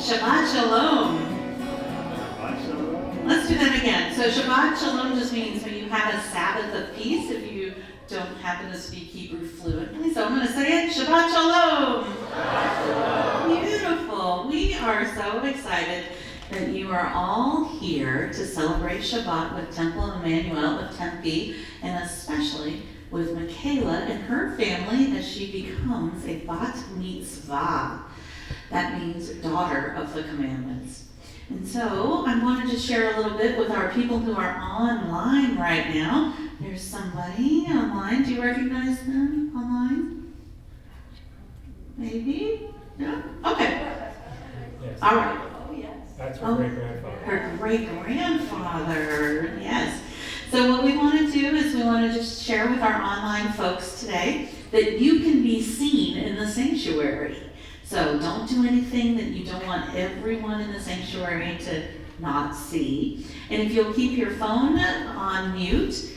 Shabbat Shalom. Shabbat Shalom. Let's do that again. So Shabbat Shalom just means when you have a Sabbath of peace, if you don't happen to speak Hebrew fluently. So I'm going to say it. Shabbat Shalom. Shabbat Shalom. Beautiful. We are so excited that you are all here to celebrate Shabbat with Temple Emmanuel of Tempe, and especially with Mikayla and her family as she becomes a Bat Mitzvah. That means daughter of the commandments. And so I wanted to share a little bit with our people who are online right now. There's somebody online. Do you recognize them online? Maybe? No? Okay. Yes. All right. That's her great-grandfather. Her great-grandfather, yes. So what we want to do is we want to just share with our online folks today that you can be seen in the sanctuary. So don't do anything that you don't want everyone in the sanctuary to not see. And if you'll keep your phone on mute,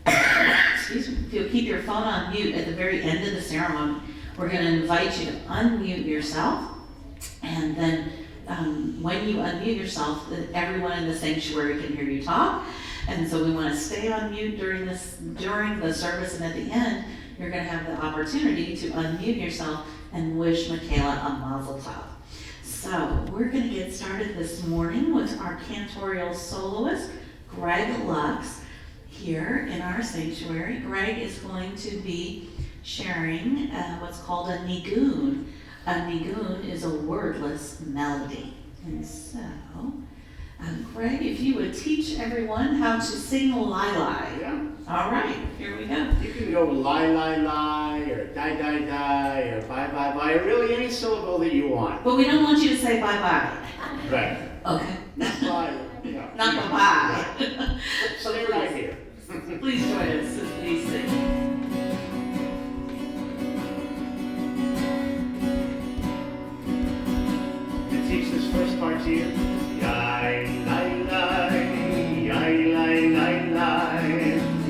excuse me, if you'll keep your phone on mute at the very end of the ceremony, we're going to invite you to unmute yourself. And then when you unmute yourself, everyone in the sanctuary can hear you talk. And so we want to stay on mute during the service, and at the end, you're going to have the opportunity to unmute yourself and wish Mikayla a mazel tov. So we're going to get started this morning with our cantorial soloist, Greg Lux, here in our sanctuary. Greg is going to be sharing what's called a nigun. A nigun is a wordless melody. And so, Greg, if you would teach everyone how to sing Lai. Yeah. All right, here we go. You can go lie, or die, or bye, or really any syllable that you want. But we don't want you to say bye-bye. Right. Okay. Not bye. Yeah. Not bye-bye. So they're right here. Please join us as we sing. To teach this first part to you. Yai, lai, lai, yai, lai, lai, lai,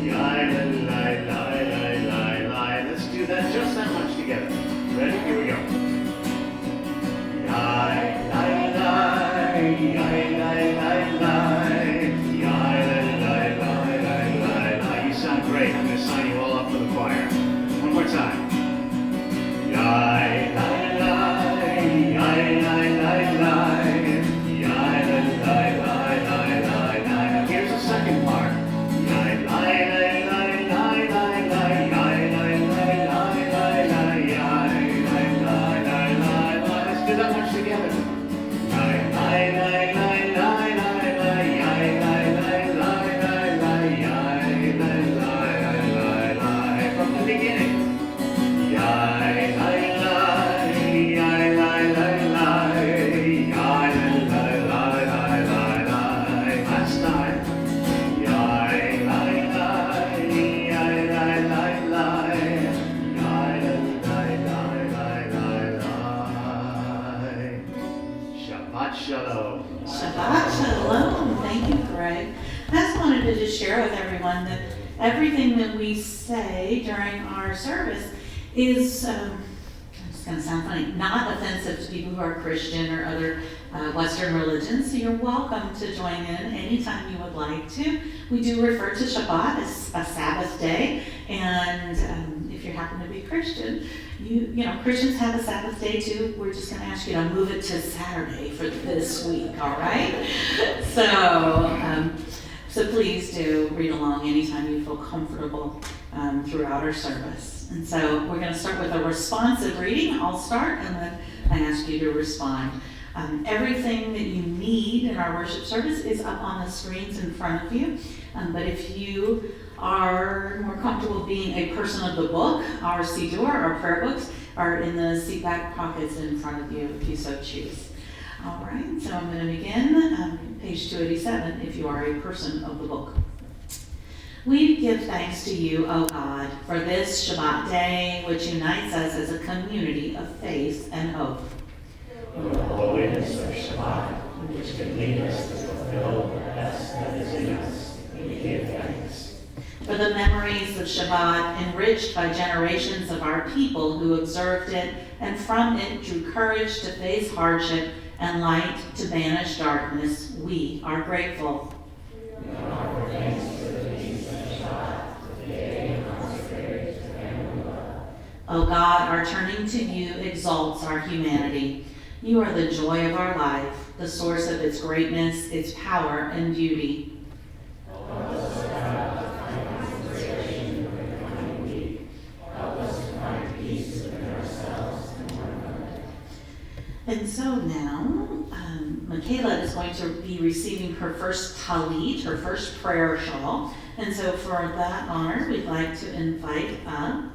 yai, lai, lai, lai, lai, lai. Let's do that just that much together. Ready? Here we go. Yai, lai, lai, yai, lai, lai, lai, yai, lai, lai, lai, lai, lai. You sound great. I'm going to sign you all up for the choir. One more time. Yai, lai, lai, yai, lai, lai, lai. Here's the second part. Let's do that much together. From the beginning. Last time. Shabbat Shalom. Shabbat Shalom. Thank you, Greg. I just wanted to just share with everyone that everything that we say during our service is, it's going to sound funny, not offensive to people who are Christian or other Western religions. So you're welcome to join in anytime you would like to. We do refer to Shabbat as a Sabbath day, and if you happen to be Christian, you know, Christians have a Sabbath day too. We're just going to ask you to move it to Saturday for this week, all right? So please do read along anytime you feel comfortable throughout our service. And so we're going to start with a responsive reading. I'll start, and then I ask you to respond. Everything that you need in our worship service is up on the screens in front of you. But if you are more comfortable being a person of the book, our Siddur, our prayer books, are in the seat back pockets in front of you if you so choose. All right, so I'm going to begin, page 287, if you are a person of the book. We give thanks to you, O God, for this Shabbat day, which unites us as a community of faith and hope. For the holiness of Shabbat, which can lead us to fulfill the best that is in us, we give thanks. For the memories of Shabbat enriched by generations of our people who observed it, and from it drew courage to face hardship and light to banish darkness, we are grateful. O God, our turning to you exalts our humanity. You are the joy of our life, the source of its greatness, its power, and beauty. And so now, Mikayla is going to be receiving her first talit, her first prayer shawl. And so for that honor, we'd like to invite up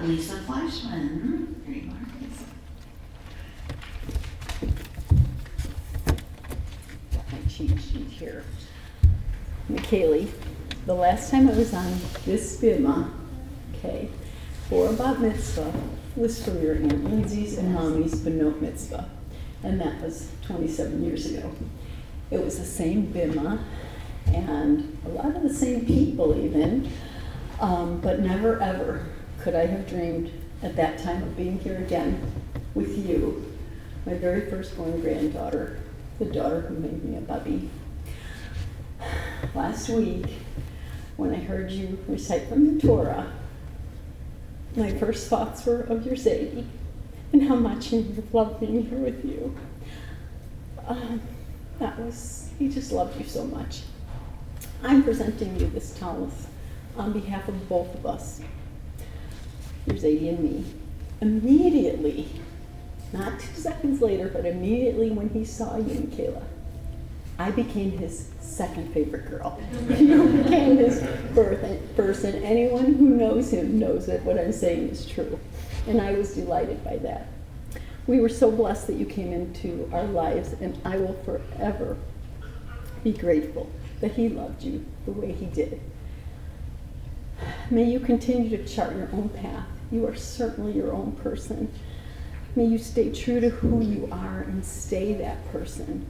Lisa Fleischman. Here you are, Lisa. Got my cheat sheet here. Mikayla, the last time I was on this bima, okay, for Bat Mitzvah, was for your Aunt Lindsay's and Mommy's Benot Mitzvah. And that was 27 years ago. It was the same bima and a lot of the same people even, but never ever could I have dreamed at that time of being here again with you, my very firstborn granddaughter, the daughter who made me a bubby. Last week, when I heard you recite from the Torah, my first thoughts were of your Zadie and how much he would have loved being here with you. He just loved you so much. I'm presenting you this talith on behalf of both of us, your Zadie and me. Immediately, not 2 seconds later, but immediately when he saw you, Mikayla, I became his second favorite girl. You became his person. Anyone who knows him knows that what I'm saying is true. And I was delighted by that. We were so blessed that you came into our lives, and I will forever be grateful that he loved you the way he did. May you continue to chart your own path. You are certainly your own person. May you stay true to who you are and stay that person.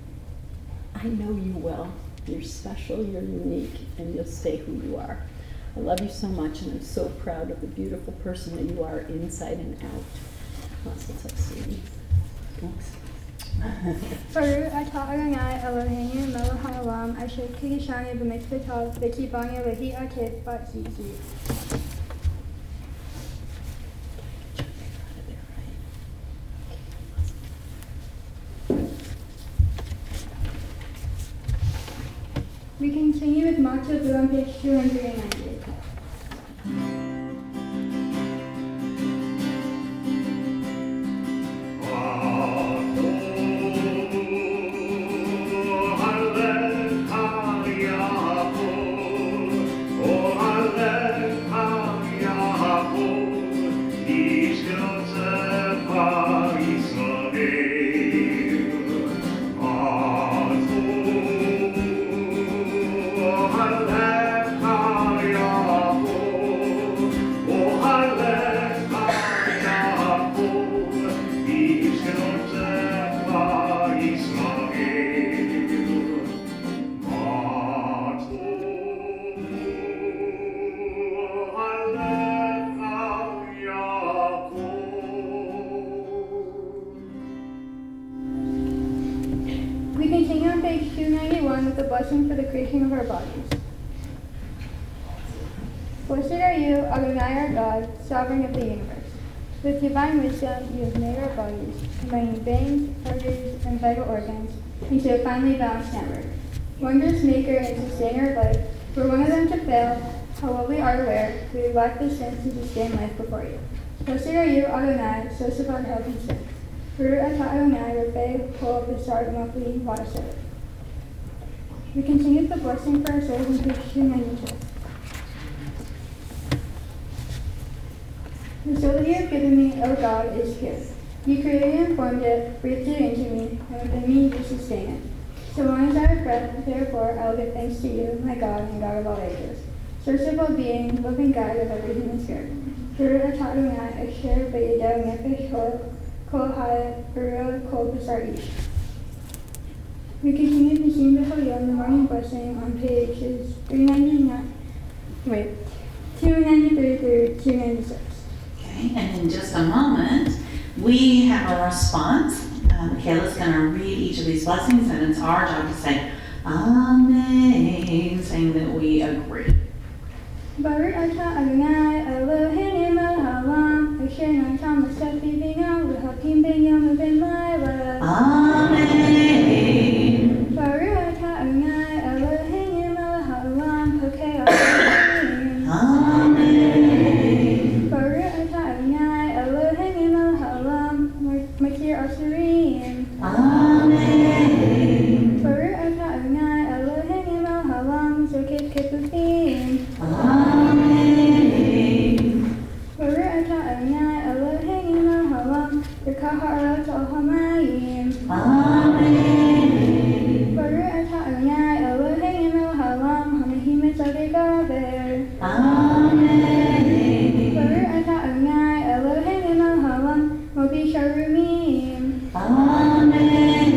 I know you well. You're special, you're unique, and you'll stay who you are. I love you so much, and I'm so proud of the beautiful person that you are inside and out. Baruch atah Adonai Eloheinu melech haolam asher kiddushanu b'mitzvotav v'tzivanu lehi atif bat zizi. We continue with Matzo Blue on page 290. We continue on page 291 with the blessing for the creation of our bodies. Blessed are you, Adonai our God, sovereign of the universe. With divine wisdom, you have made our bodies, combining veins, arteries, and vital organs into a finely balanced network. Wondrous maker and sustainer of life, were one of them to fail, how well we are aware, we lack the strength to sustain life before you. Blessed are you, Adonai, source of our health and strength. Baruch atah Adonai, Rafei Kol B'Sar Mokli Vadaseret. We continue with the blessing for our souls in page 292. The soul that you have given me, O God, is pure. You created and formed it, breathed it into me, and within me you sustain it. So long as I have breath, therefore I will give thanks to you, my God and God of all ages, source of all being, living guide of every human spirit. Baruch atah Adonai, Asher B'Yedeo Nefesh Kol Hayat Baruch Kol B'Sar Ish. We continue to sing the Holy on the morning blessing on pages 399. 293 through 296. Okay, and in just a moment, we have a response. Mikayla's going to read each of these blessings, and it's our job to say, Amen, saying that we agree. Baruch atah Adonai Eloheinu melech haolam, asher natan l'sefi bina v'hakim ben yom u'ben layla. Amen. Baruch atah Adonai Eloheinu melech haolam, pokei asurim. Amen. Baruch atah Adonai Eloheinu melech haolam, makir asurim. Amen. Baruch atah Adonai Eloheinu melech haolam, zokef kefufim. Amen. Baruch atah Adonai Eloheinu melech haolam, rekah ha'arot al hamayim. Amen. Baruch atah Adonai Eloheinu melech haolam, hamahim et tzaddik gaber. Amen. Baruch atah Adonai Eloheinu melech haolam, mobi sharumim. Amen.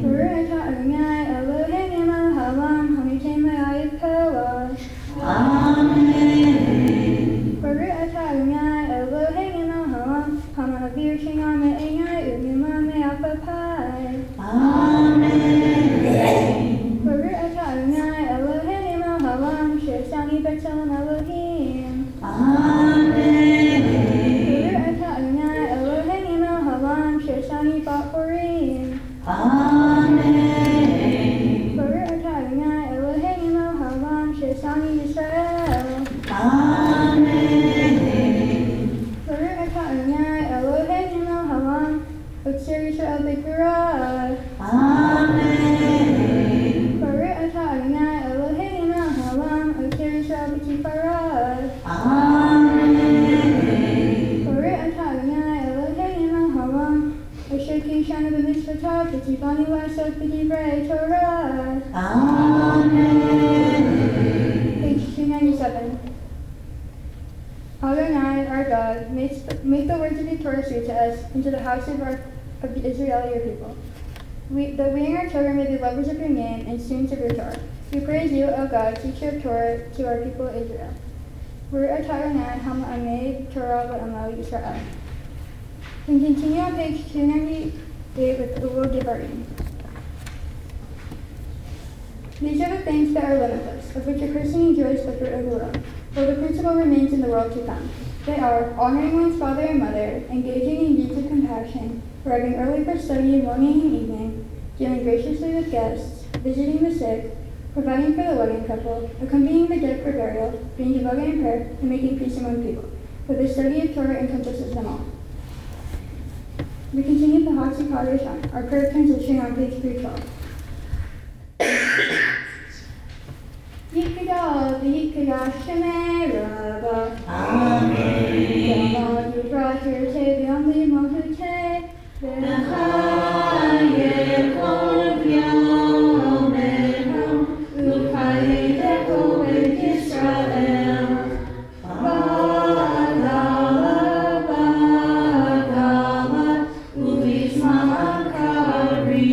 Baruch atah Adonai Eloheinu melech haolam, hamitem le'ayit pelah. Amen. Baruch atah Adonai Eloheinu melech haolam, hama'avir she'nam me'enai u'mima me'apapai. Amen. Baruch atah Adonai Eloheinu melech haolam, she'asani b'tzelem Elohim. Amen. Baruch atah Adonai Eloheinu melech haolam, she'asani bat horim. Amen. Baruch atah Adonai Eloheinu melech haolam, she'asani Yisrael. Amen. Baruch atah Adonai Eloheinu melech haolam, otzir Yisrael b'gvurah. Amen. Baruch atah Adonai Eloheinu melech haolam, otzir Yisrael b'tifarah. Amen. Baruch atah Adonai Eloheinu melech haolam, asher kishanu b'mitzvotav v'tzivanu la'asot b'divrei Torah. Amen. Page 297. Adonai, our God, make the words of your Torah sweet to us, and to the house of Israel, your people. That we and our children may be lovers of your name and students of your Torah. We praise you, O God, teacher of Torah, to our people Israel. Baruch atah Adonai, hama'ameh Torah v'amal Yisrael. We continue on page 298 with Ulul Devarim. These are the things that are limitless, of which a person enjoys the fruit of the world, though the principle remains in the world to come. They are honoring one's father and mother, engaging in deeds of compassion, arriving early for study morning and evening, dealing graciously with guests, visiting the sick, providing for the wedding couple, accompanying the dead for burial, being devoted in prayer, and making peace among people. But the study of Torah encompasses them all. We continue the Hatzi Kadosh, our prayer transition on page 312. Yikadal v'yikadash Shemei Rabba. Amen. Yamad Yivrachir Teviam Limahute. V'chayekol v'yomeru, u'chayekol beit Yisrael. V'adala, v'adala, u'v'zman ha'kariv.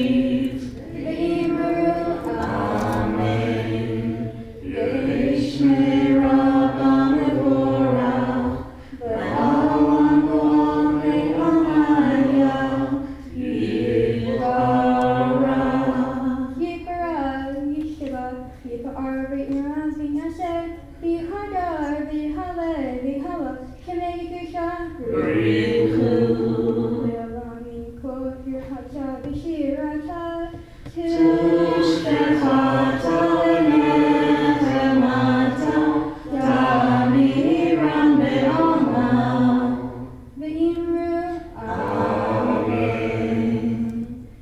V'imru, Amen. Yishmei Rabba mevorach, v'alam go'amei amaya, yivarach. Yipara, Yishiva, Yipar, V'imraz, V'naseh, V'hadar, V'hale, V'hala, Shemei Yikisha. Richu. V'yavami kol Yirhata, V'shirata. Tushkechata lenechemata, damiram be'alma. V'imru, Amen.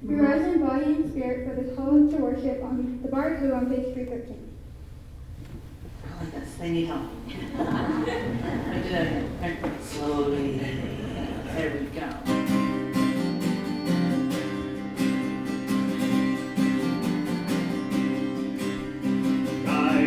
We rise in body and spirit for the call to worship on the bar clue on page 313. I like this, they need help. I did it slowly. There we go. Yai,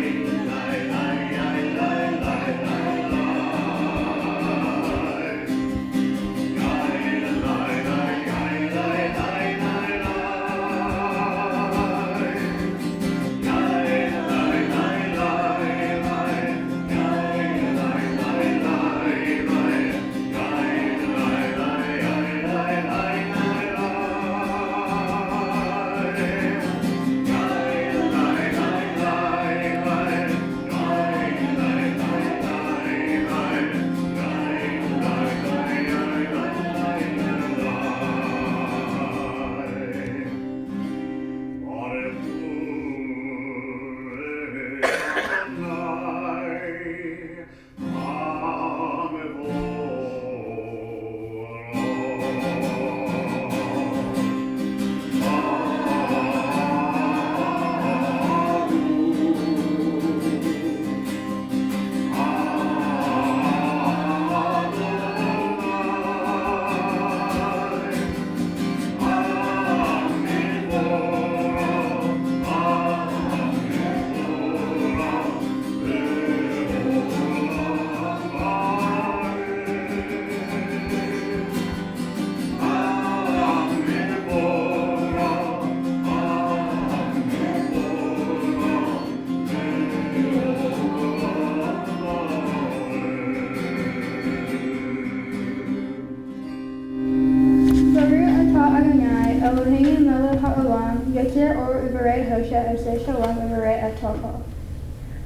Asher or Uberei Hosha Asher Shalom Uberei Atoko.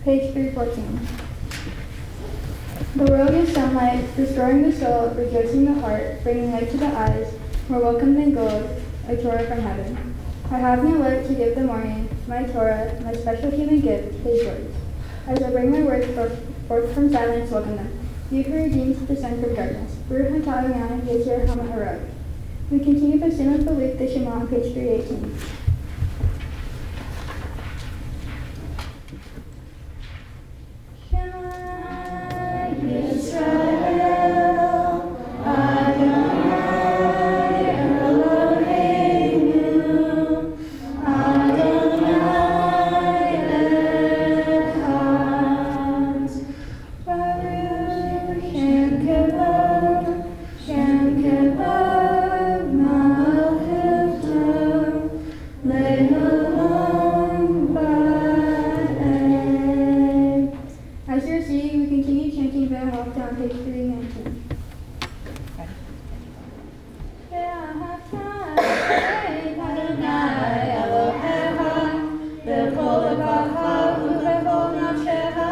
Page 314. The world is sunlight, restoring the soul, rejoicing the heart, bringing light to the eyes, more welcome than gold, a Torah from heaven. I have no light to give the morning, my Torah, my special human gift, his words. As I bring my words forth from silence, welcome them. You who redeemed the sun from darkness. Baruch atah Adonai, Yetzer HaMa'arad. We continue by sin with belief, the Shema on page 318. Shema Yisrael, Adonai Eloheinu, Adonai Echad. Baruch Shem Kevod, Shem Kevod, Malchuto, Le'olam Ba'ed. As you're seeing, we continue chanting Ve'ahavta on page 319. Ve'ahavta Adonai Elohecha, B'chol levacha u'b'chol nafshecha,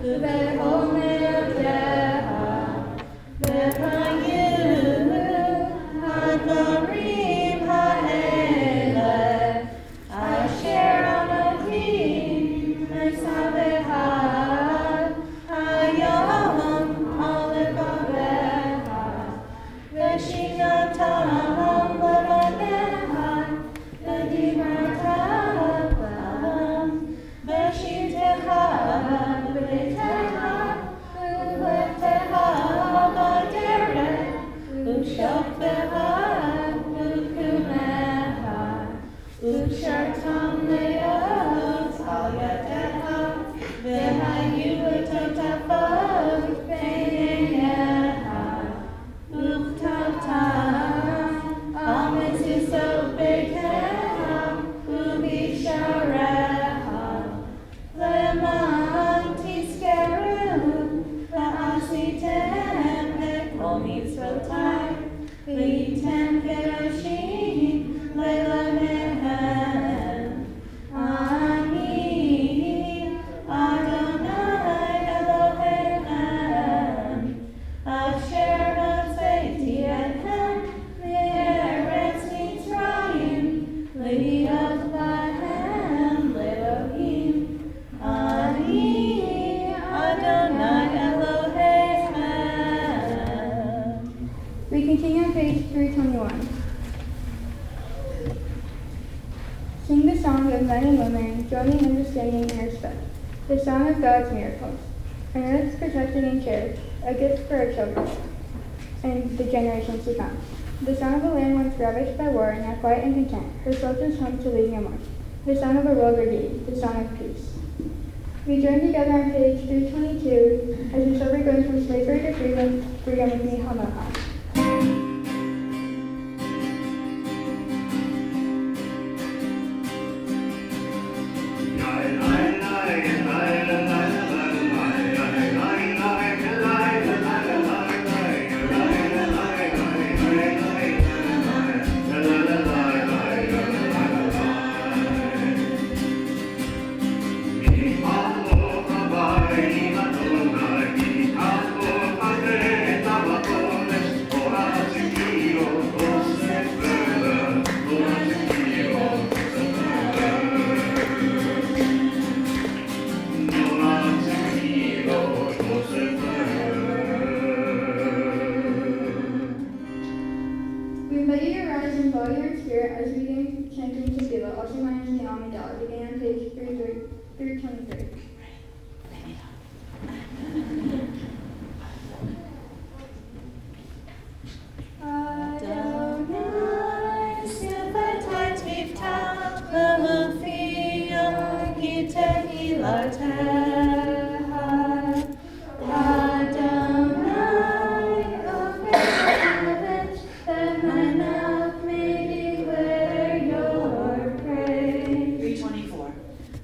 u'b'chol me'otecha, v'chayu ha'dvarim ha'eleh, asher Elohim mesavecha, hayom al levavecha, v'shinatam levanecha, v'dibrata b'alam, v'shirtecha b'beitecha, u'lechtecha b'derech, u'shoftecha u'kumecha, u'shartam le'ot al yadecha, v'hayu l'totafot b'neinecha, u'chtavtam al mezuzot beitecha, u'bisharecha, le'man tizkeru, v'asitem ekol mitzvotai, v'yitem kedoshim le'lamehem. Ani Adonai Elohechem, asher hotzeiti etchem me'eretz Mitzrayim, le'hiyot lahem le'Elohim. Ani Adonai Elohechem. We continue on page 321. Sing the song of men and women, joining in understanding and respect. The song of God's miracles. An earth protected and cherished, a gift for our children and the generations to come. The song of a land once ravished by war, now quiet and content, her soldiers home to leave no more. The song of a world redeemed, the song of peace. We join together on page 322 as we celebrate going from slavery to freedom with Mikayla. We invite you to rise in body and spirit as we begin chanting Tequila, also known as the Amidala, beginning on page 323. Adonai, Sifatat Miftah, Lelufiah, Gitehilateha. Adonai, open heavens, that my mouth may declare your praise. 324.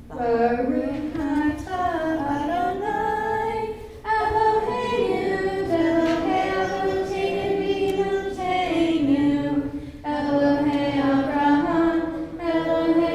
Baruch atah Adonai, Eloheinu, Elohei Avotenu, Elohei Abraham, Elohei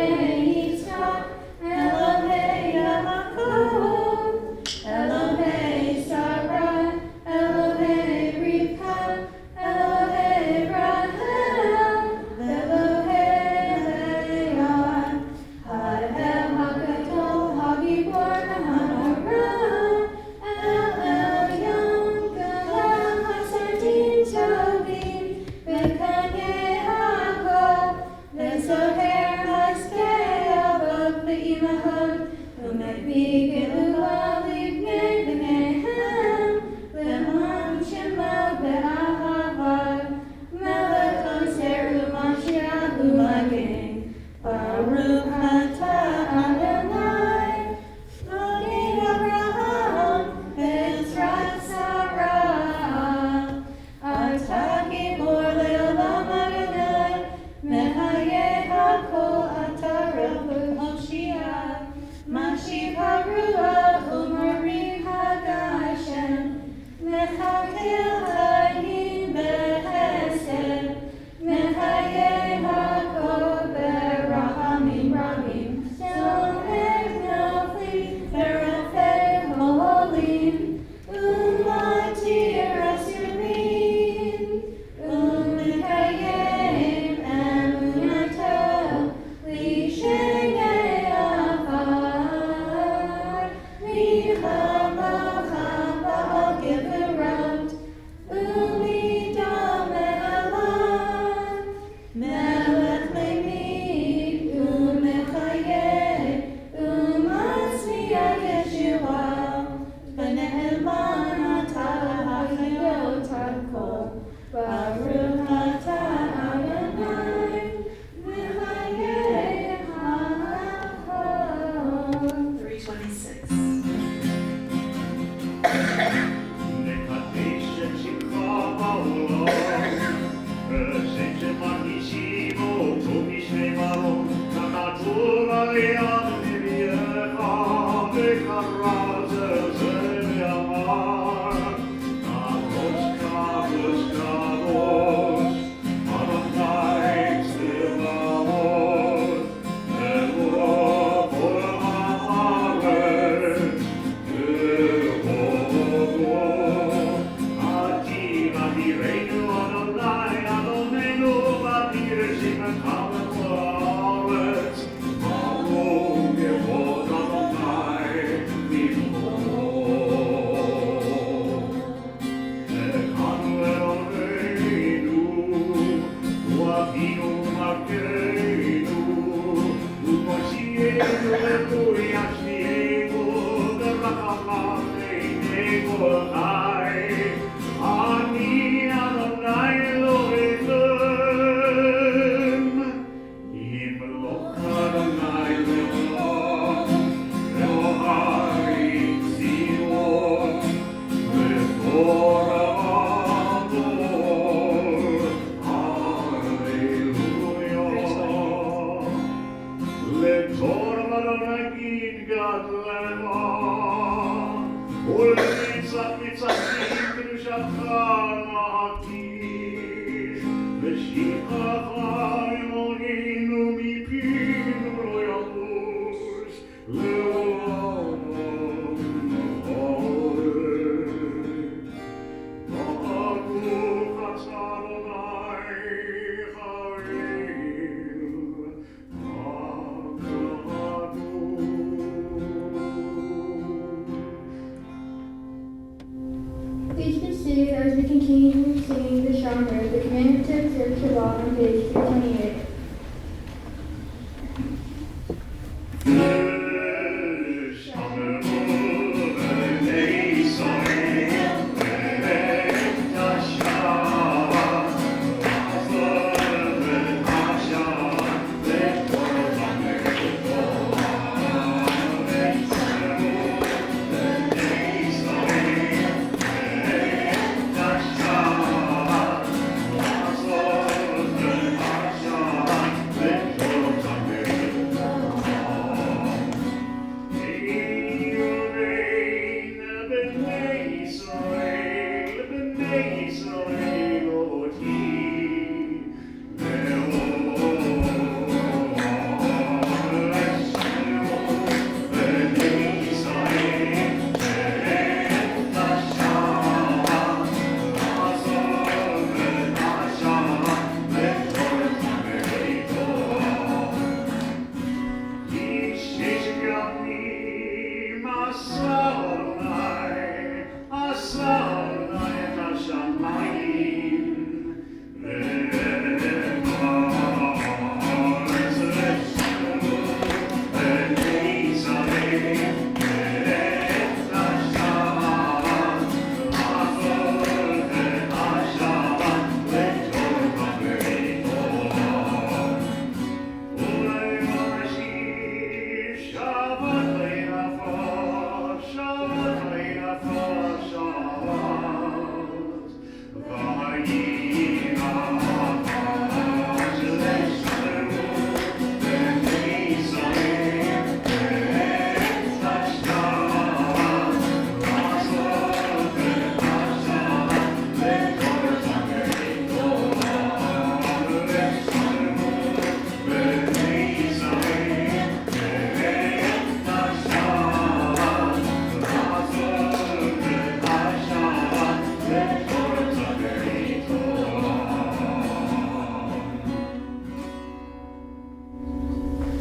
Please be seated as we continue singing the genre, the commandment to observe Torah on page 328.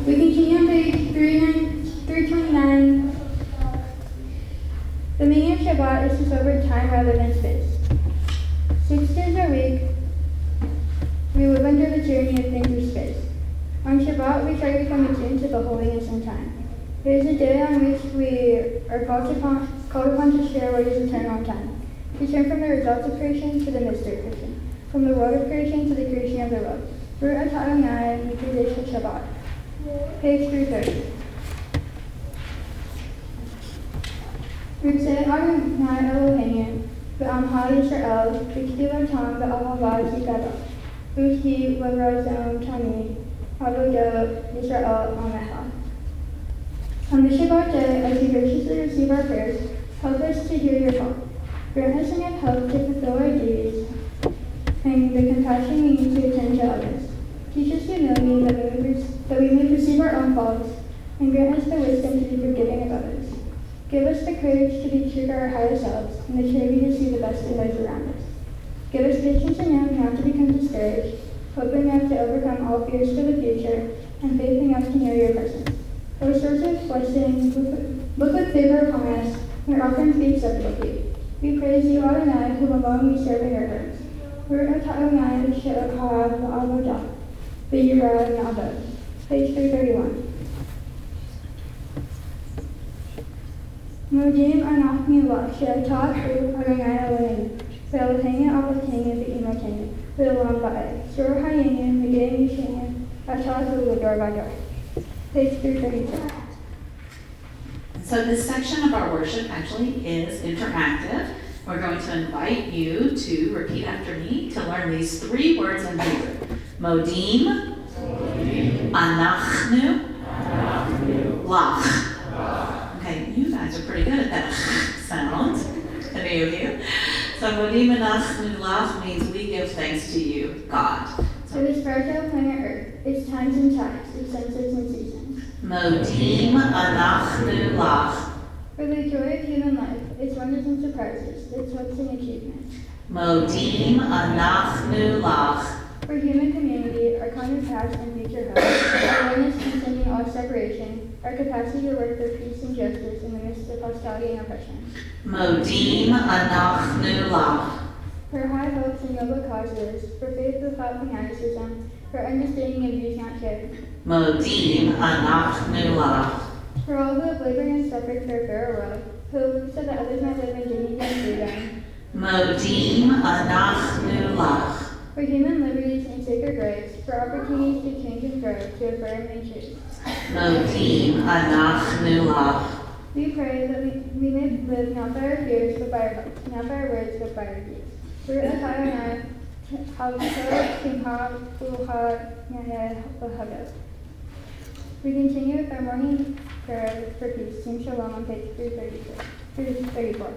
We continue on page 329. The meaning of Shabbat is to celebrate time rather than space. 6 days a week, we live under the tyranny of things of space. On Shabbat, we try to become attuned to the holiness and time. It is a day on which we are called upon to share what is eternal in time. We turn from the results of creation to the mystery of creation, from the world of creation to the creation of the world. We're at Adonai, Mikayla Shabbat. Page 330. Ritzei Adonai Eloheinu, Ve'amha Yisrael, V'ktilatam Ve'ahava Yikado, Uki L'razom Tamid, Avodah Yisrael Amecha. On the Shabbat day, as you graciously receive our prayers, help us to hear your call. Grant us enough help to fulfill our duties and the compassion we need to attend to others. Teach us humility that we may perceive our own faults, and grant us the wisdom to be forgiving of others. Give us the courage to be true to our higher selves and the charity to see the best in those around us. Give us patience enough not to become discouraged, hope enough to overcome all fears for the future, and faith enough to know your presence. O source of blessing, look with favor upon us, and our offerings be acceptable to you. We praise you, Adonai, whom alone we serve in your terms. Baruch atah Adonai she'okah v'avodah, v'yirah na'avod. Page 331. Modim anachnu lach she'atah hu Adonai Eloheinu, ve'Eloheinu Avotenu ve'imotenu, ve'olam ba'ed. Sur hayenu v'gei mishenu, atah hu l'dor v'dor. Page 332. So this section of our worship actually is interactive. We're going to invite you to repeat after me to learn these 3 words in Hebrew. Modim, anachnu, lach. Okay, you guys are pretty good at that sound, any of you. So modim anachnu lach means we give thanks to you, God. For this fragile planet Earth, its times and tides, its sunsets and seasons. Modim anachnu lach. For the joy of human life, its wonders and surprises, its hopes and achievements. Modim anachnu lach. For human community, our common past and future hope, our awareness transcending all separation, our capacity to work for peace and justice in the midst of hostility and oppression. Modim anachnu lach. For high hopes and noble causes, for faith without fanaticism, for understanding of views not shared. Modim anachnu lach. For all who have labored and suffered for a fairer world, who have lived so that others might live in dignity and freedom. Modim anachnu lach. For human liberties and sacred rights, for opportunities to change and grow, to affirm and choose. Modim anachnu lach. We pray that we may live not by our fears, but by our hopes, not by our words, but by our deeds. Baruch atah Adonai, Havsor Simcha Uha Neheh V'Hagod. We continue with our morning prayer for peace. Sing Shalom on page 334.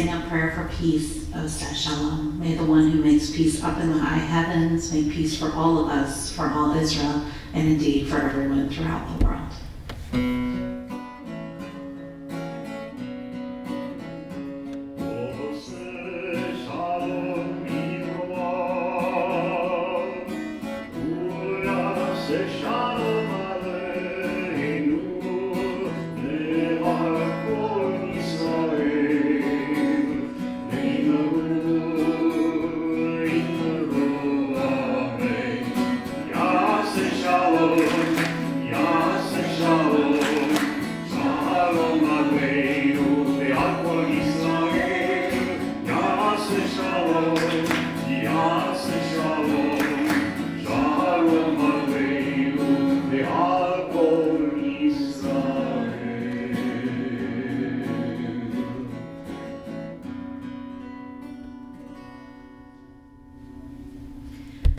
sing a prayer for peace, O said Shalom. May the one who makes peace up in the high heavens make peace for all of us, for all Israel, and indeed for everyone throughout the world.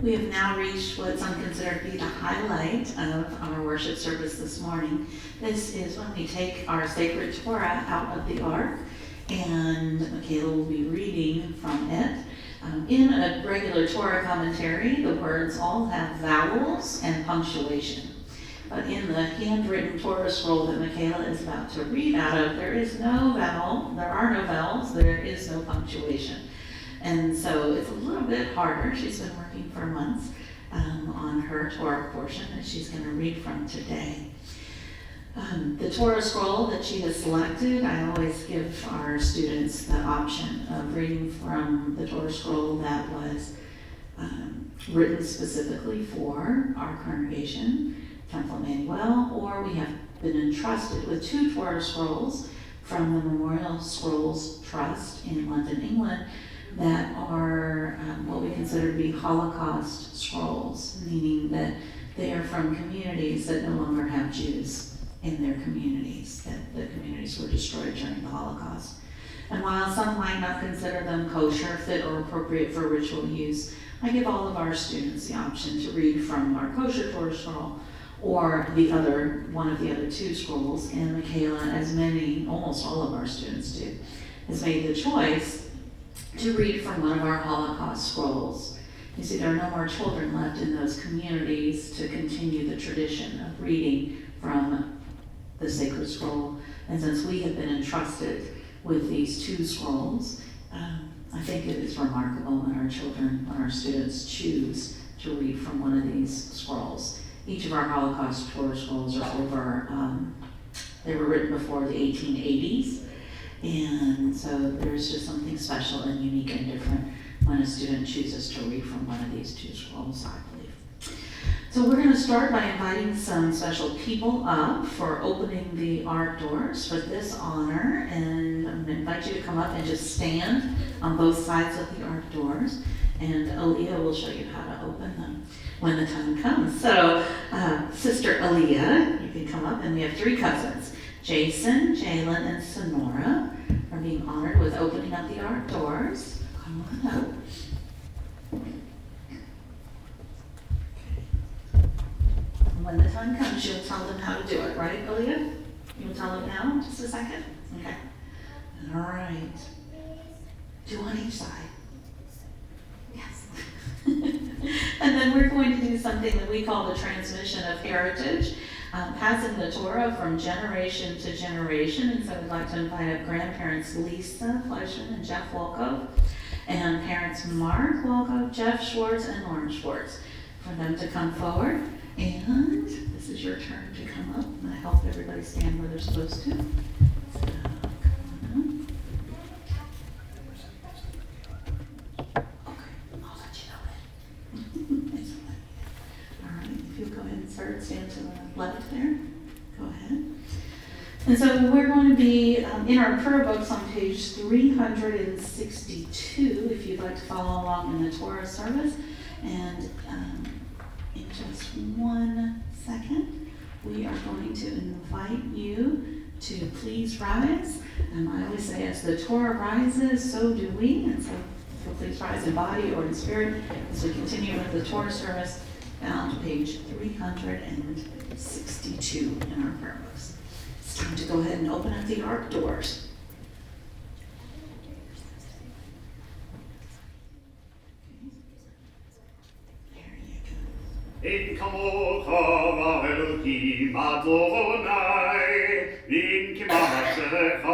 We have now reached what some consider to be the highlight of our worship service this morning. This is when we take our sacred Torah out of the ark, and Mikayla will be reading from it. In a regular Torah commentary, the words all have vowels and punctuation. But in the handwritten Torah scroll that Mikayla is about to read out of, there is no vowel, there are no vowels, there is no punctuation. And so it's a little bit harder. She's been working for months on her Torah portion that she's going to read from today. The Torah scroll that she has selected, I always give our students the option of reading from the Torah scroll that was written specifically for our congregation, Temple Emmanuel, or we have been entrusted with 2 Torah scrolls from the Memorial Scrolls Trust in London, England, that are what we consider to be Holocaust scrolls, meaning that they are from communities that no longer have Jews in their communities, that the communities were destroyed during the Holocaust. And while some might not consider them kosher, fit, or appropriate for ritual use, I give all of our students the option to read from our kosher Torah scroll or one of the other 2 scrolls, and Mikayla, as almost all of our students do, has made the choice to read from one of our Holocaust scrolls. You see, there are no more children left in those communities to continue the tradition of reading from the sacred scroll. And since we have been entrusted with these 2 scrolls, I think it is remarkable when our students choose to read from one of these scrolls. Each of our Holocaust Torah scrolls are they were written before the 1880s. And so there's just something special and unique and different when a student chooses to read from one of these 2 scrolls, I believe. So we're going to start by inviting some special people up for opening the ark doors for this honor. And I'm going to invite you to come up and just stand on both sides of the ark doors. And Aaliyah will show you how to open them when the time comes. So Sister Aaliyah, you can come up, and we have 3 cousins. Jason, Jalen, and Sonora are being honored with opening up the ark doors. Come on up. And when the time comes, you'll tell them how to do it, right, Aaliyah? You'll tell them now, in just a second? Okay. All right. 2 on each side. Yes. And then we're going to do something that we call the transmission of heritage. Passing the Torah from generation to generation. And so we'd like to invite up grandparents Lisa Fleischman and Jeff Wolkoff, and parents Mark Wolkoff, Jeff Schwartz, and Lauren Schwartz, for them to come forward. And this is your turn to come up. I'm going to help everybody stand where they're supposed to. So come on up. Okay, I'll let you know it. All right, if you'll go ahead and stand to the left there. Go ahead. And so we're going to be in our prayer books on page 362, if you'd like to follow along in the Torah service. And in just 1 second, we are going to invite you to please rise. I always say, as the Torah rises, so do we. And so please rise in body or in spirit as we continue with the Torah service, found page 362 in our prayer books. It's time to go ahead and open up the ark doors. אין כמוך ואלוהים אדוני, ואין כמעשיך,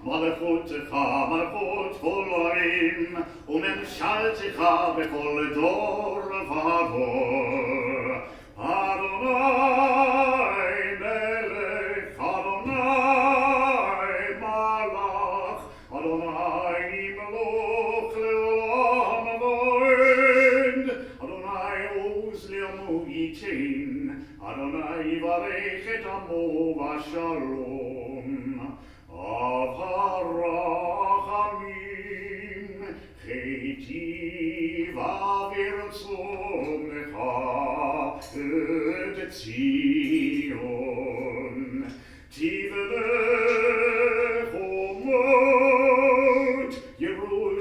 מלכותך מלכות כל עמים, וממשלתך בכל דור ודור. אדוני מלך, אדוני מלך, אדוני ימלוך לעולם ועד. אדוני עוז לעמו ייתן, אדוני יברך את עמו בשלום. אב הרחמים, חטיב ורצונך את ציון. תבנה חומות ירושלים,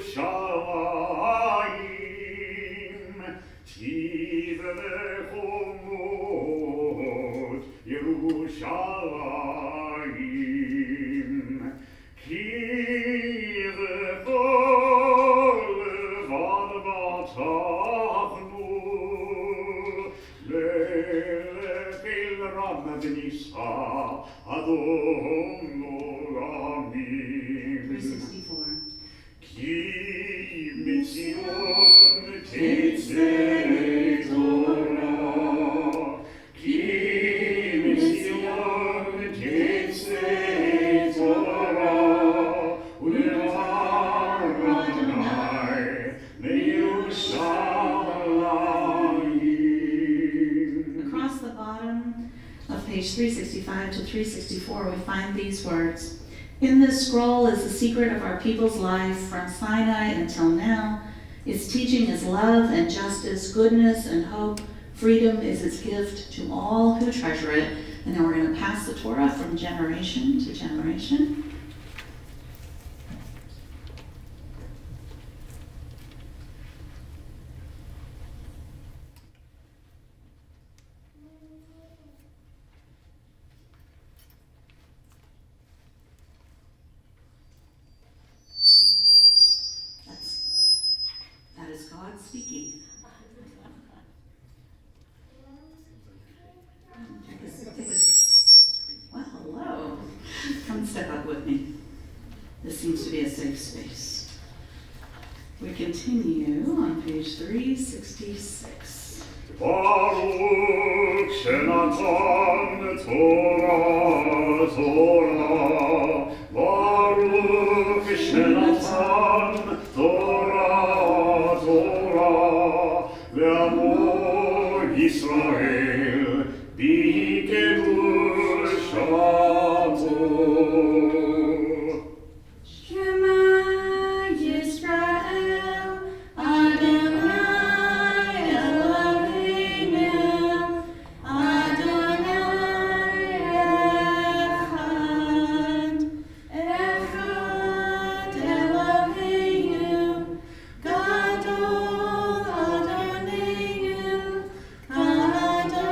תבנה חומות ירושלים. כי בכל לבד בטחנו, ללך אל רב ונישא אדון עולמים. 364. כי מציון תצא תורה, כי מציון תצא תורה, ולדבר אדוני מירושלים. Across the bottom of page 365 to 364, we find these words. In this scroll is the secret of our people's life from Sinai until now. Its teaching is love and justice, goodness and hope. Freedom is its gift to all who treasure it. And then we're going to pass the Torah from generation to generation. That is God speaking. Well, hello. Come step up with me. This seems to be a safe space. We continue on page 366. Baruch Shenatan Torah, Torah. Baruch Shenatan Torah, Torah. Ve'amo Yisrael b'kedushato. Shema Yisrael, Adonai Eloheinu, Adonai Echad, Echad Eloheinu, Gadol Adonai, Gadol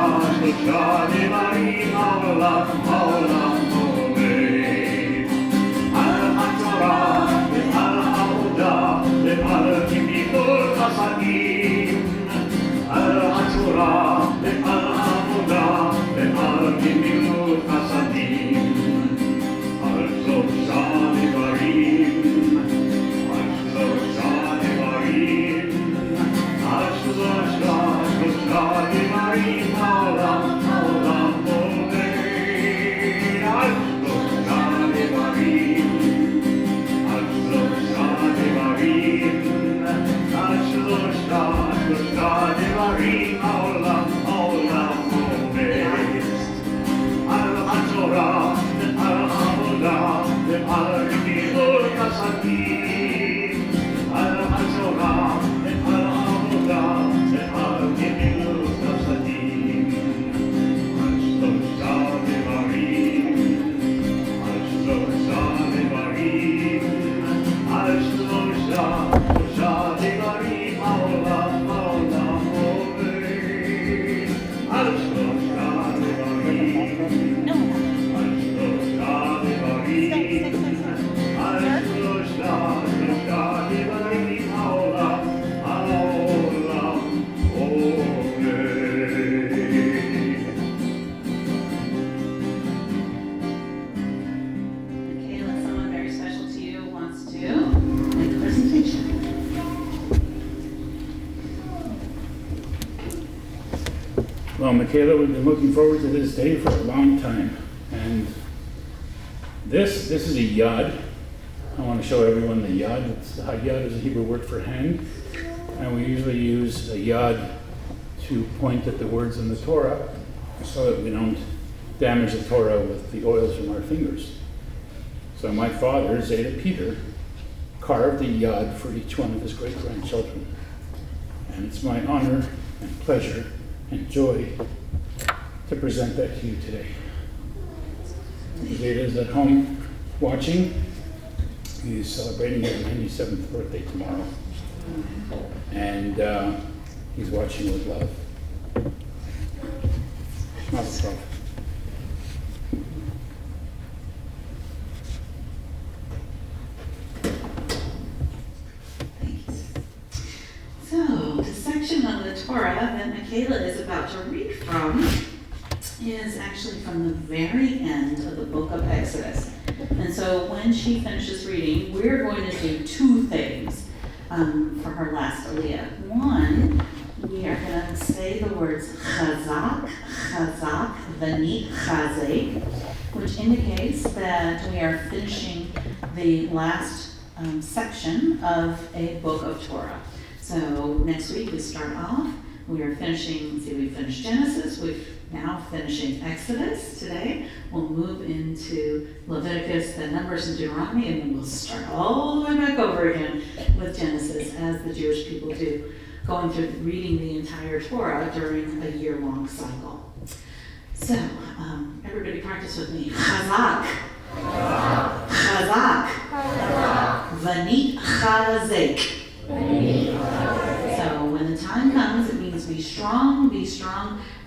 שלושה דברים העולם עומד. על התורה ועל העבודה ועל גמילות חסדים. על התורה ועל העבודה ועל גמילות חסדים. על שלושה דברים, על שלושה דברים, על שלושה דברים העולם עומד. על שלושה דברים, על שלושה דברים, על שלושה דברים העולם עומד. על התורה ועל העבודה ועל גמילות חסדים. על התורה ועל העבודה ועל גמילות חסדים. על שלושה דברים, על שלושה דברים, על שלושה דברים העולם עומד. על שלושה דברים, על שלושה דברים, על שלושה דברים העולם עומד. Mikayla, someone very special to you wants to make a presentation. Well, Mikayla, we've been looking forward to this day for a long time. And this is a yod. I want to show everyone the yod. Yod is a Hebrew word for hand. And we usually use a yod to point at the words in the Torah so that we don't damage the Torah with the oils from our fingers. So my father, Zeta Peter, carved a yod for each one of his great-grandchildren. And it's my honor and pleasure and joy to present that to you today. Zeta is at home watching. He's celebrating his 97th birthday tomorrow. And he's watching with love. Mazel tov. So, the section of the Torah that Mikayla is about to read from is actually from the very end of the book of Exodus. And so when she finishes reading, we're going to do two things for her last aliyah. One, we are going to say the words chazak, chazak, v'ni chazek, which indicates that we are finishing the last section of a book of Torah. So next week we start off, we are finishing, we finished Genesis, we're now finishing Exodus today. We'll move into Leviticus, then Numbers and Deuteronomy, and then we'll start all the way back over again with Genesis, as the Jewish people do, going through reading the entire Torah during a year-long cycle. So, everybody practice with me. Chazak. Chazak. V'ni chazek. So when the time comes, it means be strong,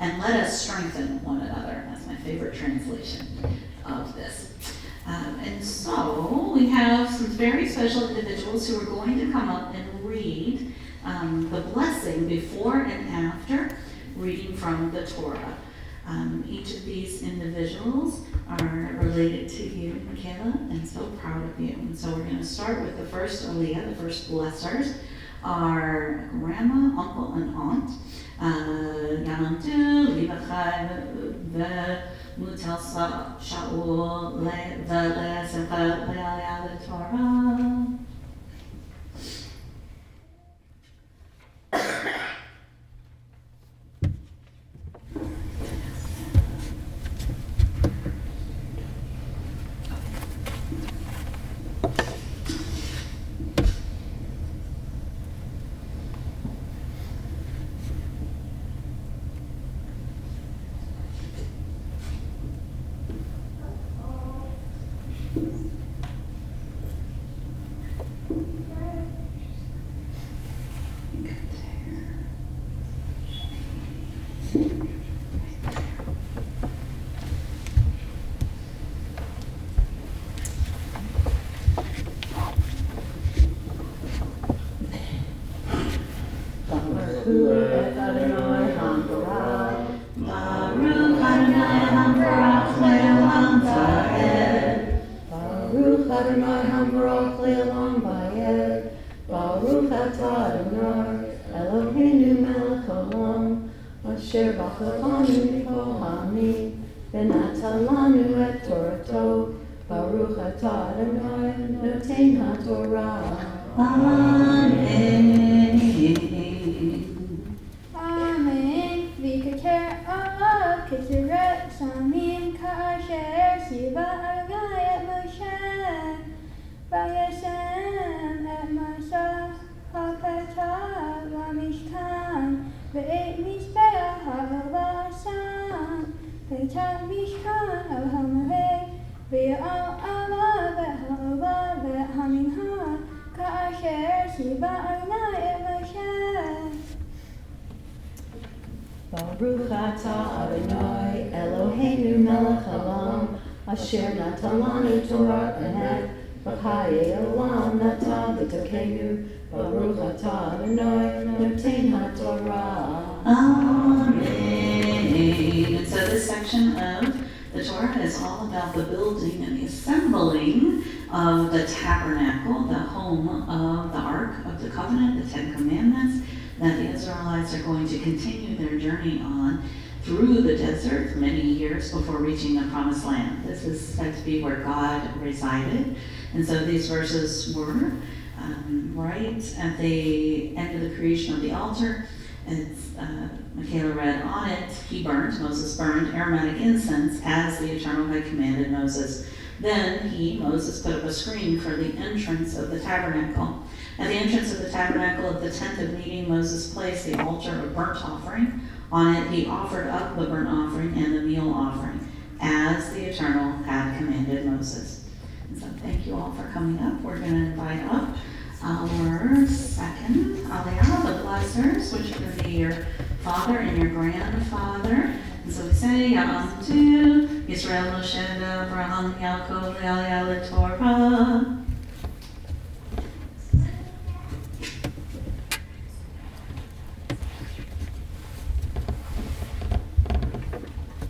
and let us strengthen one another. That's my favorite translation of this. And so we have some very special individuals who are going to come up and read the blessing before and after reading from the Torah. Each of these individuals are related to you, Mikayla, and so proud of you. And so we're going to start with the first aliyah, the first blessers, our grandma, uncle, and aunt. Yanamtu, Livachai, Mutel Shaul, Vele, Simcha, Le'aliyah, Torah. hu et Adonai hamparah. Baruch Adonai hamparach le'olam va'ed. Baruch Adonai hamparach le'olam va'ed. Baruch atah Adonai Eloheinu melech haolam, asher b'chalanu mikol ha'amim, v'natan lanu et Torato. Baruch atah Adonai noten haTorah. Amen. Amen. V'kater av k'tiret samim ka'asher siva Adonai et Moshe. Vayashem et Moshe ha'petah la'mishkan ve'et mizbeach ha'el ba'asam ve'tat mishkan el ha'moreh ve'al alav ve'ha'alav ve'haminha ka'asher siva Adonai et Moshe. Baruch atah Adonai Eloheinu melech haolam, asher natan lanu Torah emet, v'chayei olam natan v'tokenu. Baruch atah Adonai noten haTorah. Amen. And so this section of the Torah is all about the building and the assembling of the tabernacle, the home of the Ark of the Covenant, the Ten Commandments, that the Israelites are going to continue their journey on through the desert for many years before reaching the Promised Land. This is said to be where God resided. And so these verses were right at the end of the creation of the altar. It's, Mikayla read on it, Moses burned aromatic incense as the Eternal had commanded Moses. Then Moses, put up a screen for the entrance of the tabernacle. At the entrance of the tabernacle of the tent of meeting, Moses placed the altar of burnt offering. On it he offered up the burnt offering and the meal offering, as the Eternal had commanded Moses. And so thank you all for coming up. We're going to invite up our second aliyah, the blessers, which are going to be your father and your grandfather. And so we say, Ya'amtu, Yisrael, Moshe, Abraham, Yaakov, Le'aliyah, Torah.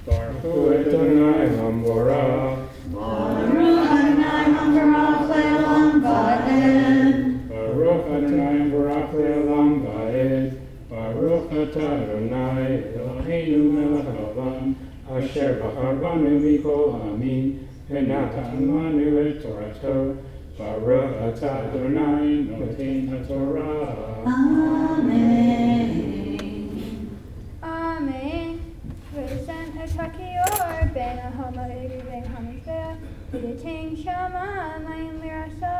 Baruch Adonai hamparach. Baruch Adonai hamparach le'olam va'ed. Baruch Adonai hamparach le'olam va'ed. Baruch atah Adonai Eloheinu melech haolam, asher b'chalanu mikol ha'amim, v'natan lanu et Torato. Baruch atah Adonai noten haTorah. Amen. Amen. V'shem et hakior ben ha'ma'iri ben ha'mizbeach v'leting shama mayim l'rasa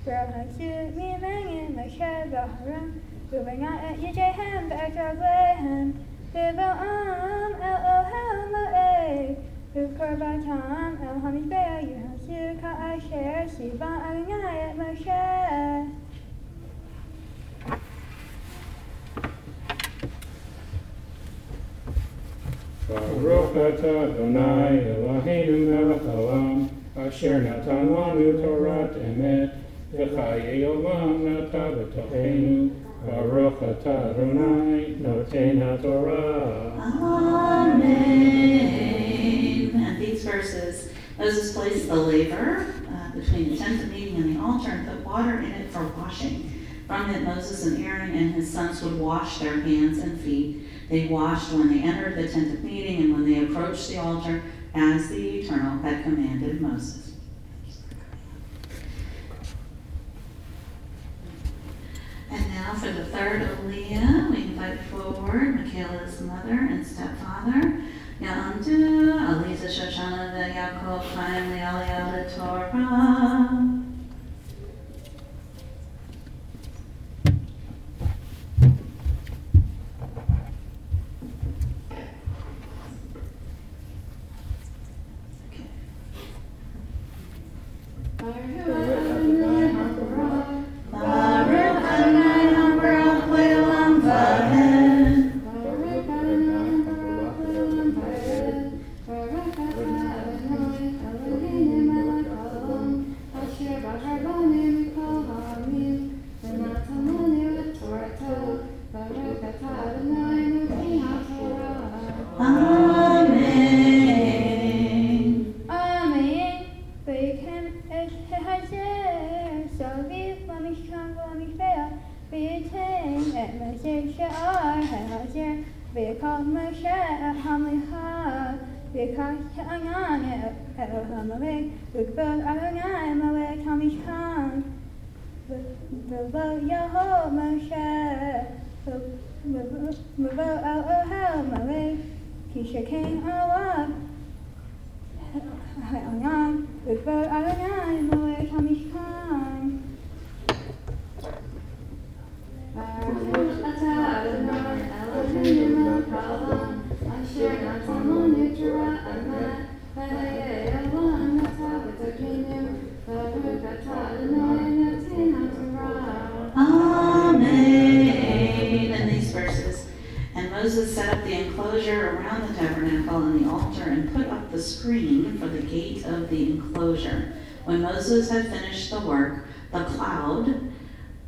v'rahasut mimengim Moshe v'Aaron v'v'ngat et yedehem be'et raglehem v'va'am el ohel ma'ed v'korbatam el ha'mizbeach yehasut ka'asher siva Adonai et Moshe. Baruch atah Adonai Eloheinu melech haolam, asher natan lanu Torah emet, v'chayei olam natan b'tochenu. Baruch atah Adonai noten haTorah. Amen. And these verses, Moses placed the laver between the tent of meeting and the altar and put water in it for washing. From it, Moses and Aaron and his sons would wash their hands and feet. They washed when they entered the tent of meeting and when they approached the altar, as the Eternal had commanded Moses. And now for the third aliyah, we invite forward Mikayla's mother and stepfather, Ya'amdu, Aliza, Shoshana, Yaakov, Chaim, Le'aliyah, Torah. Asher Beating at my share, I share, because my share, how my heart, because I'm on it, I'm away, because I'm away, Tommy Khan. The your home, my share, the out my way, he's shaking our walk. I'm on, because I'm away, Tommy Khan. Amen. In these verses, and Moses set up the enclosure around the tabernacle and the altar and put up the screen for the gate of the enclosure. When Moses had finished the work, the cloud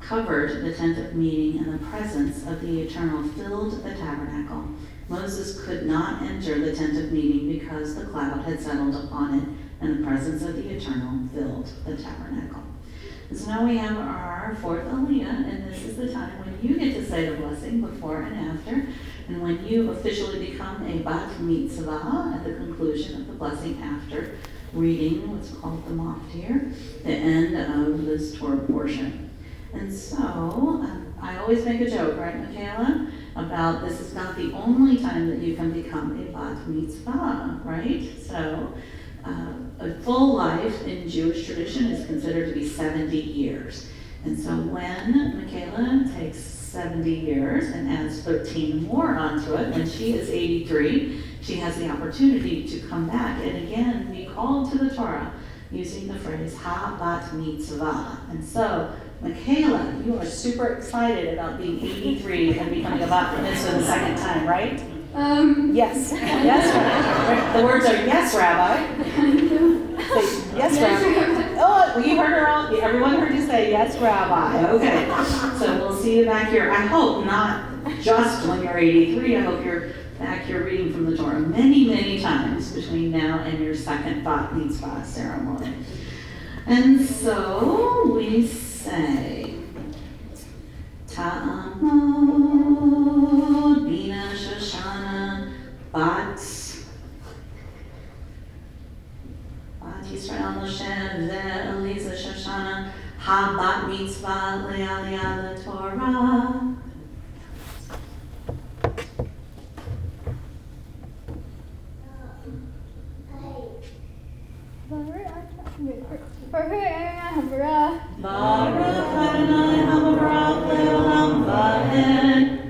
covered the tent of meeting, and the presence of the Eternal filled the tabernacle. Moses could not enter the tent of meeting because the cloud had settled upon it, and the presence of the Eternal filled the tabernacle. And so now we have our fourth Aliyah, and this is the time when you get to say the blessing before and after, and when you officially become a Bat Mitzvah at the conclusion of the blessing after reading what's called the Maftir, the end of this Torah portion. And so, I always make a joke, right, Mikayla, about this is not the only time that you can become a Bat Mitzvah, right? So, a full life in Jewish tradition is considered to be 70 years. And so when Mikayla takes 70 years and adds 13 more onto it, when she is 83, she has the opportunity to come back and again be called to the Torah using the phrase Ha-Bat Mitzvah. And so, Mikayla, you are super excited about being 83 and becoming a Bat Mitzvah the second time, right? Yes. Yes, Rabbi. The words are yes, Rabbi. Say, yes, Rabbi. Oh, we heard her all. Everyone heard you say yes, Rabbi. Okay. So we'll see you back here. I hope not just when you're 83. I hope you're back here reading from the Torah many, many times between now and your second Bat Mitzvah ceremony. And so we say, Ta'amod Bina Shoshana Bat Yisrael Moshe Ve'Eliza Shoshana Ha Bat Mitzvah Le'aliyah Torah. Baruch Adonai HaBarak Le'olam Va'ed.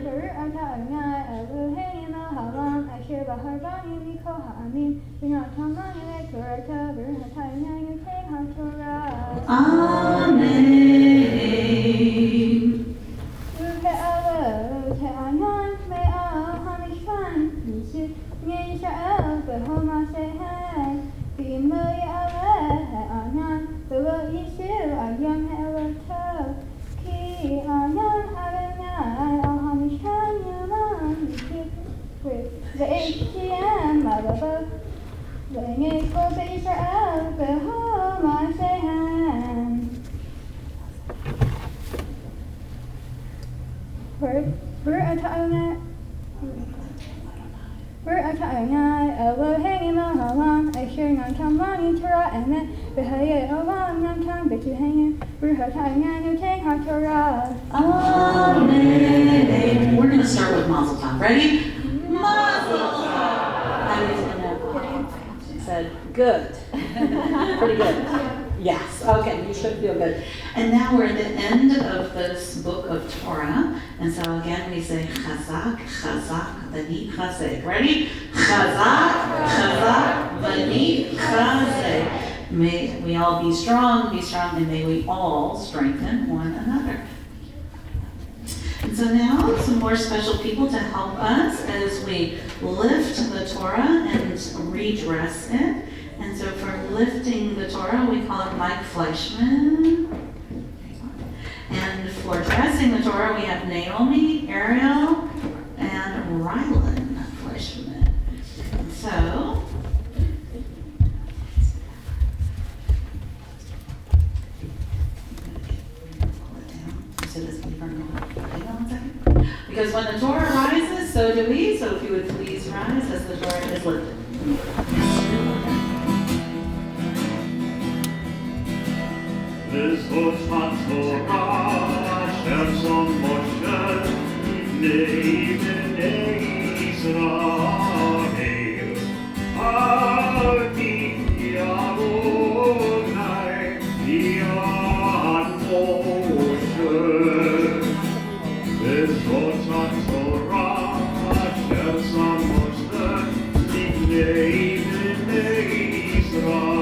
Amen. Amen. We're going to start with Mazel Tov. Ready? Mazel Tov. How do you say that? She said, good. Pretty good. Yes. Okay, you should feel good. And now we're at the end of this book of Torah. And so again we say Chazak, Chazak, Vani, Chazek. Ready? Chazak, Chazak, Vani, Chazek. May we all be strong, and may we all strengthen one another. And so now some more special people to help us as we lift the Torah and redress it. And so for lifting the Torah, we call it Mike Fleischman. And for dressing the Torah, we have Naomi, Ariel, and Rylan Fleischman. And so, to this believer in God. Hang on 1 second. Because when the Torah rises, so do we. So if you would please rise as the Torah is lifted. וזאת התורה אשר שם משה לפני בני ישראל. אל תתייראי יד משה. וזאת התורה אשר שם משה לפני בני ישראל.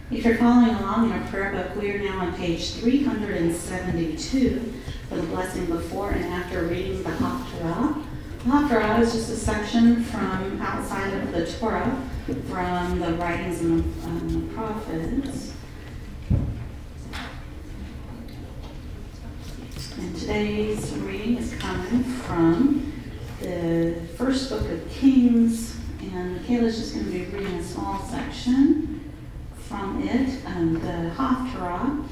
If you're following along in our prayer book, we are now on page 372 for the blessing before and after reading the Haftarah. The Haftarah is just a section from outside of the Torah, from the writings of the prophets. And today's reading is coming from the first book of Kings, and Mikayla's just going to be reading a small section from it. The Haftarah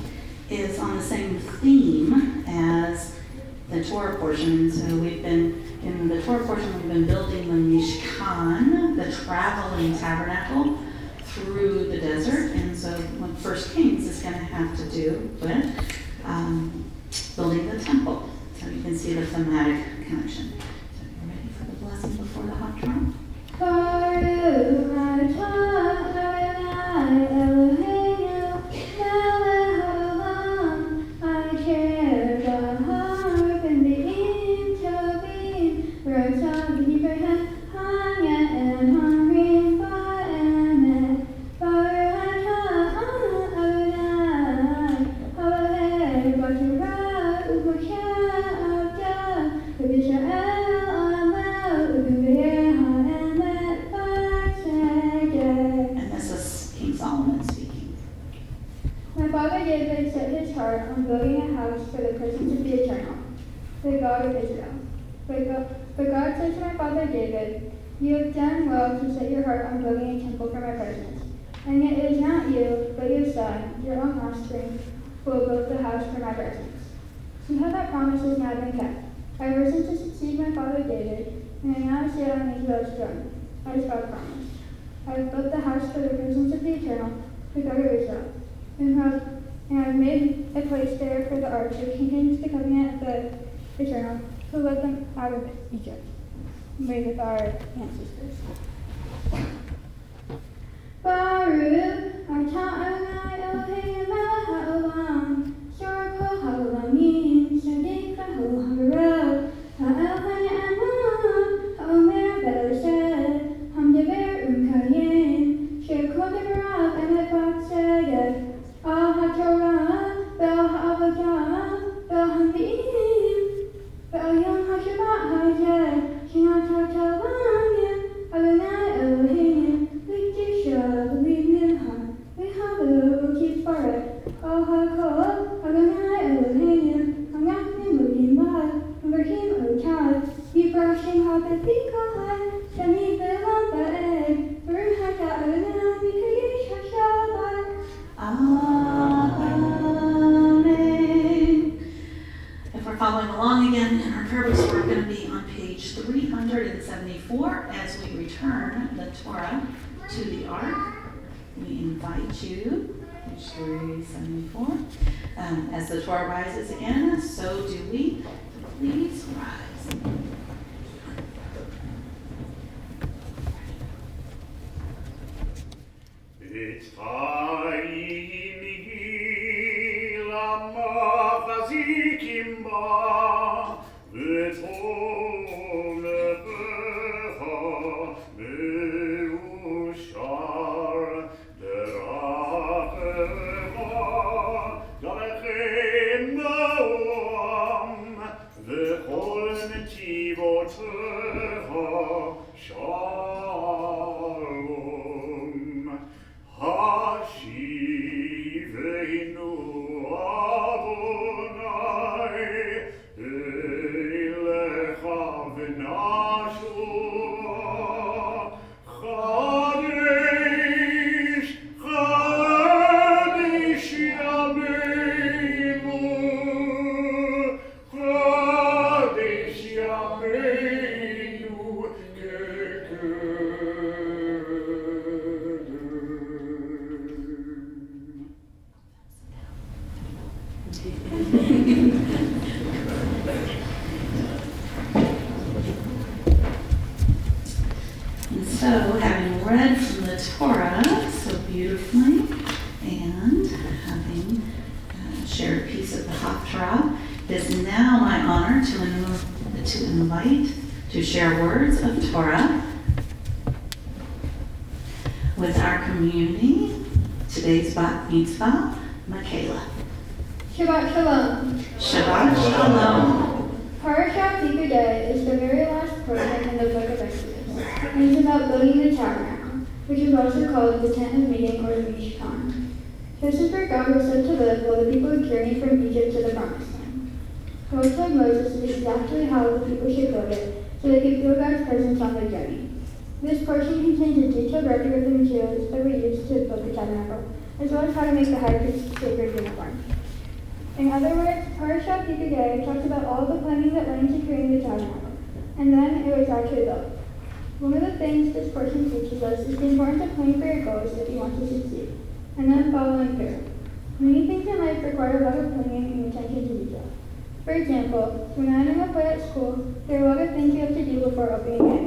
is on the same theme as the Torah portion. So we've been, in the Torah portion, we've been building the Mishkan, the traveling tabernacle, through the desert. And so what First Kings is going to have to do with building the temple. So you can see the thematic connection. So you ready for the blessing before the Haftarah? Building a house for the presence of the Eternal, the God of Israel. But God said to my father David, "You have done well to set your heart on building a temple for my presence. And yet it is not you, but your son, your own offspring, who will build the house for my presence." See how that promise has now been kept. I have risen to succeed my father David, and I now sit on Israel's throne, as God promised. I have built the house for the presence of the Eternal, the God of Israel, and I have made a place there for the ark that contains the covenant of the Eternal, who led them out of Egypt, made with our ancestors. Baruch atah Adonai Eloheinu melech haolam, shor kol haolamim, sadiq v'hu ha'barel, ha'el ha'ne'eman, ha'omer be'el we return the Torah to the ark, we invite you, page 374, as the Torah rises again, so do we. Please rise. It's Mikayla Machazikim V'tol Nebeha Meushar Derachema Galechem Noam V'chol Netivoteha Shalom Hashivenu Adonai Elecha v'nashua Chadesh Chadesh Yameinu Chadesh Yameinu And so, having read from the Torah so beautifully, and having shared a piece of the Haftarah, it is now my honor to invite to share words of Torah with our community. Today's Bat Mitzvah, Mikayla. Shabbat Shalom. Shabbat Shalom. Parashat Pekudei is the very last portion in the book of Exodus, and it's about building the tabernacle, which is also called the tent of meeting or the Mishkan. This is where God was said to live while the people would journey from Egypt to the Promised Land. God told Moses exactly how the people should build it so they could feel God's presence on their journey. This portion contains a detailed record of the materials that were used to build the tabernacle, as well as how to make the high priest's sacred uniform. In other words, Parashat Pekudei talks about all the planning that went into creating the tabernacle, and then it was actually built. One of the things this portion teaches us is the importance of planning for your goals if you want to succeed, and then following through. Many things in life require a lot of planning and attention to detail. For example, when I'm in a play at school, there are a lot of things we have to do before opening it.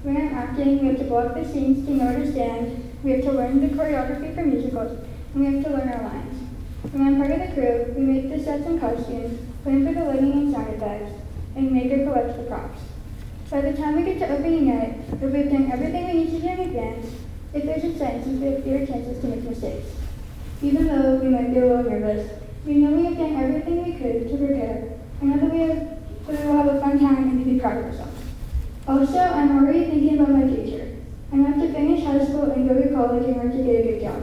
When I'm acting, we have to block the scenes to know where to stand, we have to learn the choreography for musicals, and we have to learn our lines. When I'm part of the crew, we make the sets and costumes, plan for the lighting and sound effects, and make or collect the props. By the time we get to opening night, if we've done everything we need to do in advance, if there's a chance, we have fewer chances to make mistakes. Even though we might be a little nervous, we know we have done everything we could to prepare, and know that we will have a fun time and be proud of ourselves. Also, I'm already thinking about my future. I'm going to have to finish high school and go to college in order to get a good job.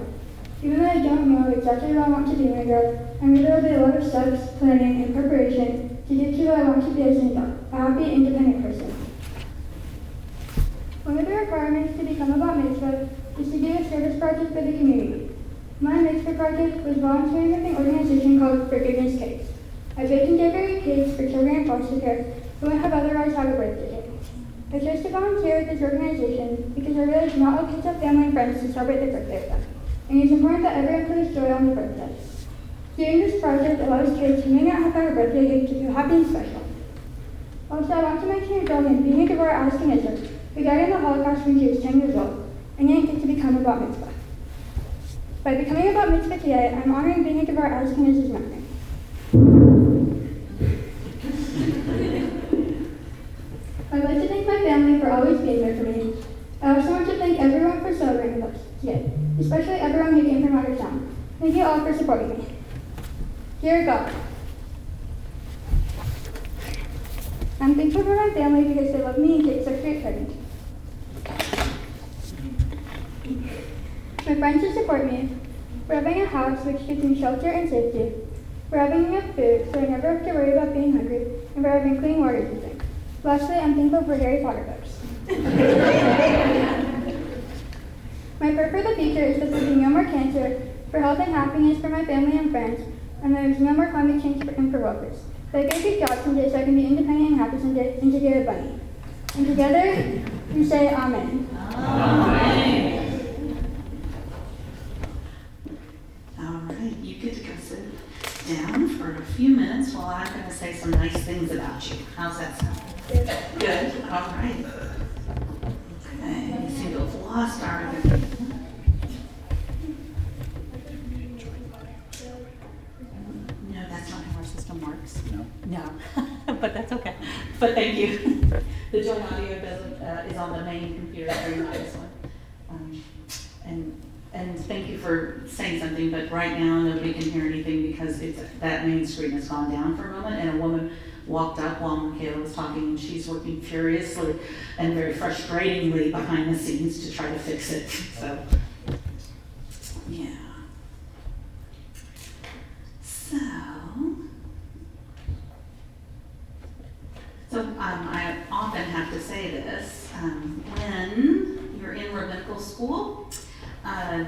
Even though I don't know exactly what I want to do when I grow up, I know there will be a lot of steps, planning, and preparation to get to what I want to be as an adult, a happy, independent person. One of the requirements to become a Bat Mitzvah is to do a service project for the community. My mitzvah project was volunteering with an organization called Forgiveness Cakes. I baked and decorated cakes for children in foster care who would have otherwise had a birthday cake. I chose to volunteer with this organization because I realized not all kids have family and friends to celebrate their birthday with them, and it's important that everyone feels joy on their birthday. Doing this project allows kids who may not have had a birthday cake to feel happy and special. Also, I want to mention a girl named Bina Devorah Ashkenazar, who died in the Holocaust when she was 10 years old, and didn't get to become a Bat Mitzvah. By becoming a Bat Mitzvah today, I'm honoring Bina Devorah Ashkenazar's memory. I'd like to thank my family for always being there for me. I also want to thank everyone for celebrating with us today, especially everyone who came from out of town. Thank you all for supporting me. Dear God, I'm thankful for my family because they love me and take such great care of me. My friends who support me, for having a house which gives me shelter and safety, for having enough food so I never have to worry about being hungry, and for having clean water to drink. Lastly, I'm thankful for Harry Potter books. My prayer for the future is that there be no more cancer, for health and happiness for my family and friends, and there is no more climate change and for workers. That I get a good job someday so I can be independent and happy someday, and to get a bunny. And together, We say Amen. All right, you get to go sit down for a few minutes while I'm going to say some nice things about you. How's that sound? Good. All right. Okay, you seem to have lost our other. No, that's not how our system works. No? No, but that's okay. But thank you. The joint audio is on the main computer, very nice one. And thank you for saying something, but right now nobody can hear anything because that main screen has gone down for a moment, and a woman walked up while Mikayla was talking, and she's working furiously and very frustratingly behind the scenes to try to fix it. So, yeah. So I often have to say this, when you're in rabbinical school,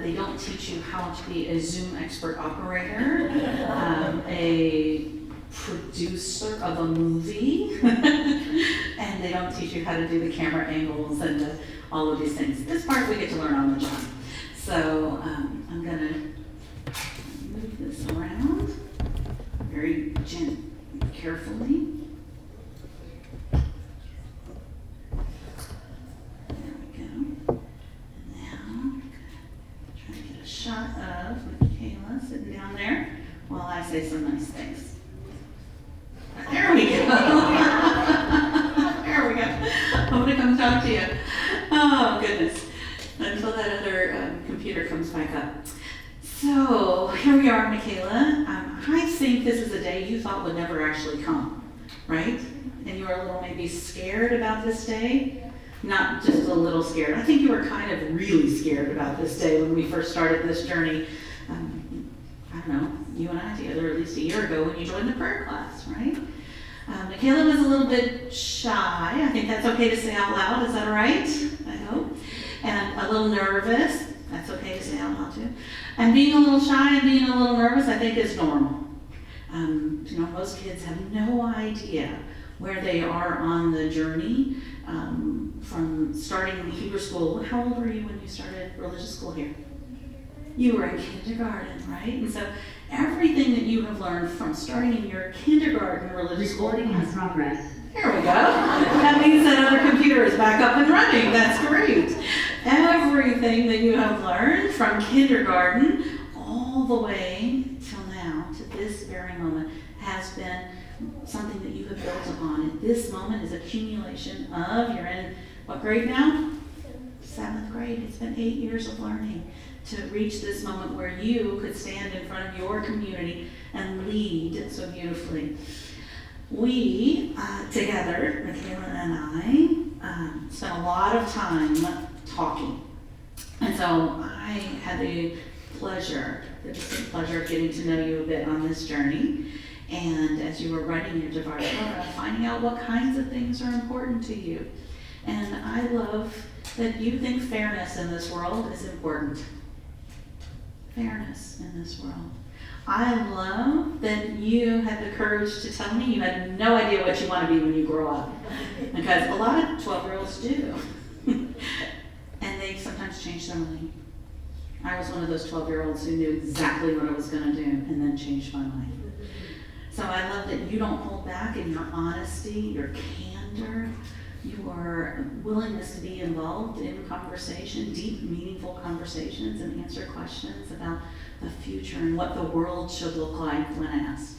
they don't teach you how to be a Zoom expert operator, a producer of a movie, and they don't teach you how to do the camera angles and all of these things. This part we get to learn on the job. So I'm going to move this around very carefully. Shot of Mikayla sitting down there while I say some nice things. There we go. There we go. I'm going to come talk to you. Oh, goodness. Until that other computer comes back up. So, here we are, Mikayla. I think this is a day you thought would never actually come, right? And you were a little maybe scared about this day. Not just a little scared. I think you were kind of really scared about this day when we first started this journey. I don't know, you and I together at least a year ago when you joined the prayer class, right? Mikayla was a little bit shy. I think that's okay to say out loud. Is that all right? I hope. And a little nervous. That's okay to say out loud too. And being a little shy and being a little nervous, I think is normal. Most kids have no idea where they are on the journey from starting Hebrew school. How old were you when you started religious school here? You were in kindergarten, right? And so everything that you have learned from starting in your kindergarten religious school. Recording in progress. There we go. That means that other computer is back up and running. That's great. Everything that you have learned from kindergarten all the way till now, to this very moment, has been something that you have built upon. And this moment is accumulation of, you're in what grade now? 7th grade. It's been 8 years of learning to reach this moment where you could stand in front of your community and lead so beautifully. We, together, Mikayla and I, spent a lot of time talking. And so I had the distinct pleasure of getting to know you a bit on this journey. And as you were writing your Devar Torah, finding out what kinds of things are important to you. And I love that you think fairness in this world is important. Fairness in this world. I love that you had the courage to tell me you had no idea what you want to be when you grow up. Because a lot of 12-year-olds do. And they sometimes change their mind. I was one of those 12-year-olds who knew exactly what I was going to do and then changed my mind. So I love that you don't hold back in your honesty, your candor, your willingness to be involved in conversation, deep, meaningful conversations, and answer questions about the future and what the world should look like when asked.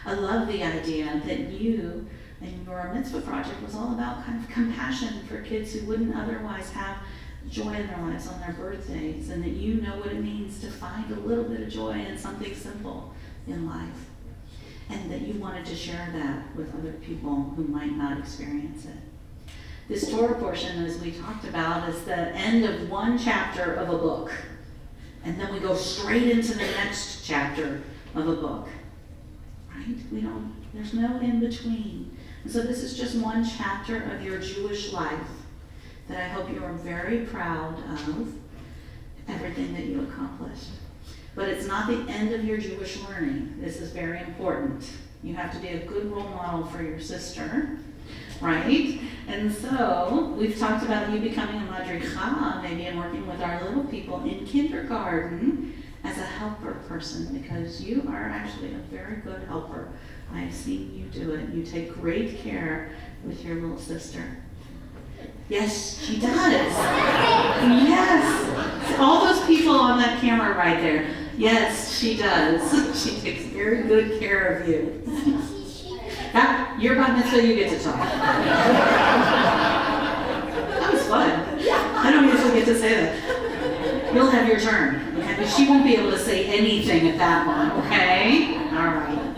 I love the idea that you and your mitzvah project was all about kind of compassion for kids who wouldn't otherwise have joy in their lives on their birthdays, and that you know what it means to find a little bit of joy in something simple in life. And that you wanted to share that with other people who might not experience it. This Torah portion, as we talked about, is the end of one chapter of a book. And then we go straight into the next chapter of a book. Right? There's no in between. And so this is just one chapter of your Jewish life that I hope you are very proud of everything that you accomplished. But it's not the end of your Jewish learning. This is very important. You have to be a good role model for your sister. right? And so we've talked about you becoming a madricha, maybe and working with our little people in kindergarten as a helper person, because you are actually a very good helper. I've seen you do it. You take great care with your little sister. Yes, she does. Yes. All those people on that camera right there. Yes, she does. She takes very good care of you. Your Bat Mitzvah, you get to talk. That was fun. I don't usually get to say that. You'll have your turn. Okay? But she won't be able to say anything at that one, okay? All right.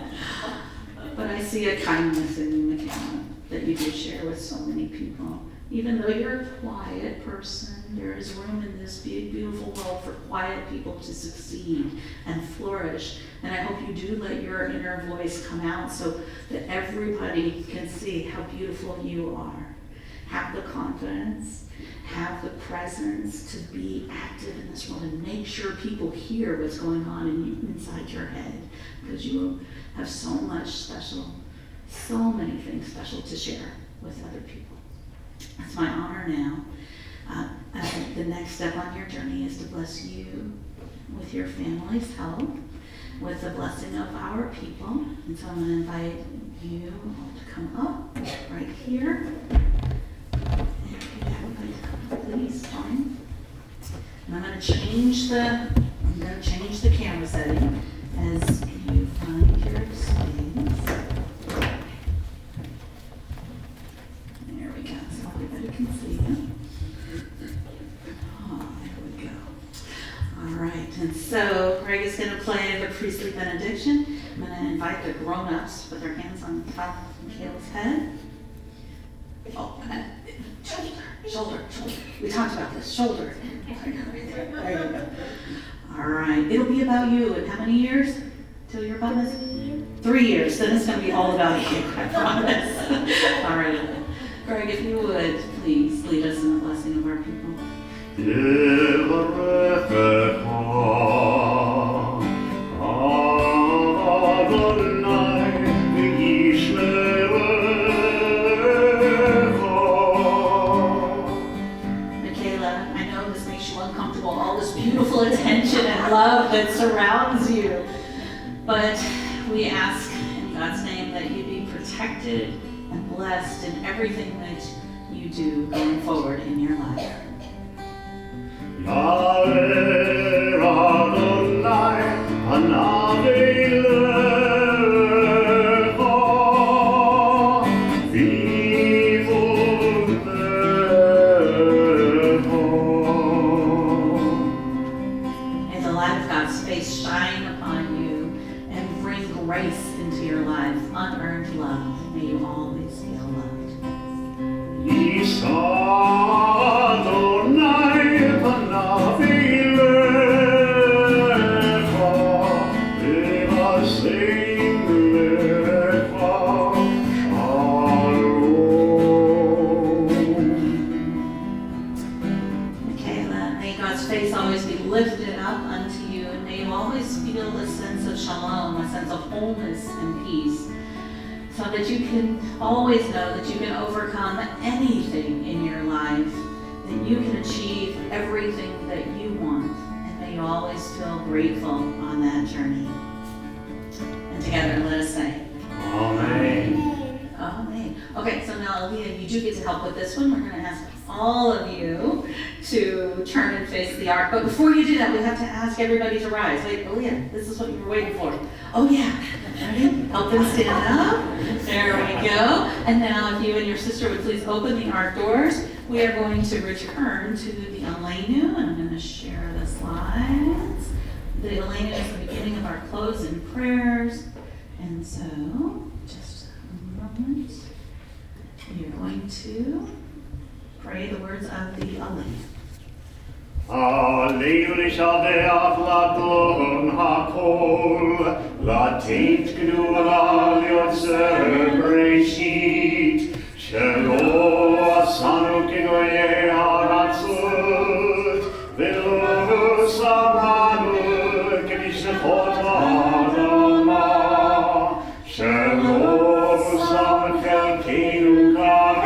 But I see a kindness in you, Mikayla, that you do share with so many people. Even though you're a quiet person, there is room in this big, beautiful world for quiet people to succeed and flourish. And I hope you do let your inner voice come out so that everybody can see how beautiful you are. Have the confidence, have the presence to be active in this world and make sure people hear what's going on inside your head, because you have so much special, so many things special to share with other people. It's my honor now. The next step on your journey is to bless you with your family's help, with the blessing of our people. And so I'm going to invite you all to come up right here. And if everybody come up, please, fine. And I'm going to change the camera setting as you find your space. There we go, so everybody can see you. Oh, there we go. All right, and so Greg is going to play the priestly benediction. I'm going to invite the grown-ups to put their hands on top of Mikayla's head. Oh, shoulder. We talked about this, shoulder. There you go. All right, it'll be about you in how many years till you're about this? 3 years, then it's going to be all about you, I promise. All right. Greg, if you would, please lead us in the blessing of our people. Mikayla, I know this makes you uncomfortable, all this beautiful attention and love that surrounds you. But we ask in God's name that you be protected and blessed in everything that you do going forward in your life. May the light of God's face shine upon you and bring grace into your life, unearned love. May you always feel loved. Mikayla, may God's face always be lifted up unto you, and may you always feel a sense of shalom, a sense of wholeness and peace, so that you can always know that you can overcome anything in your life, that you can achieve everything that you want, and may you always feel grateful on that journey. And together, let us say, Amen. Amen. Okay, so now, Aaliyah, you do get to help with this one. We're going to ask all of you to turn and face the ark. But before you do that, we have to ask everybody to rise. Wait, Aaliyah, this is what you were waiting for. Oh, yeah. Ready? Help them stand up. There we go. And now, if you and your sister would please open the ark doors, we are going to return to the Aleinu, and I'm going to share the slides. The Aleinu is the beginning of our closing prayers. And so, just a moment. You're going to pray the words of the Aleinu. Aleinu לשבח לדון הכל, לתת גדולה ליוצר בראשית, שלא עשנו כגויי הארצות, ולא שמענו כמשלחות האדמה, שלא שם חלקנו כאן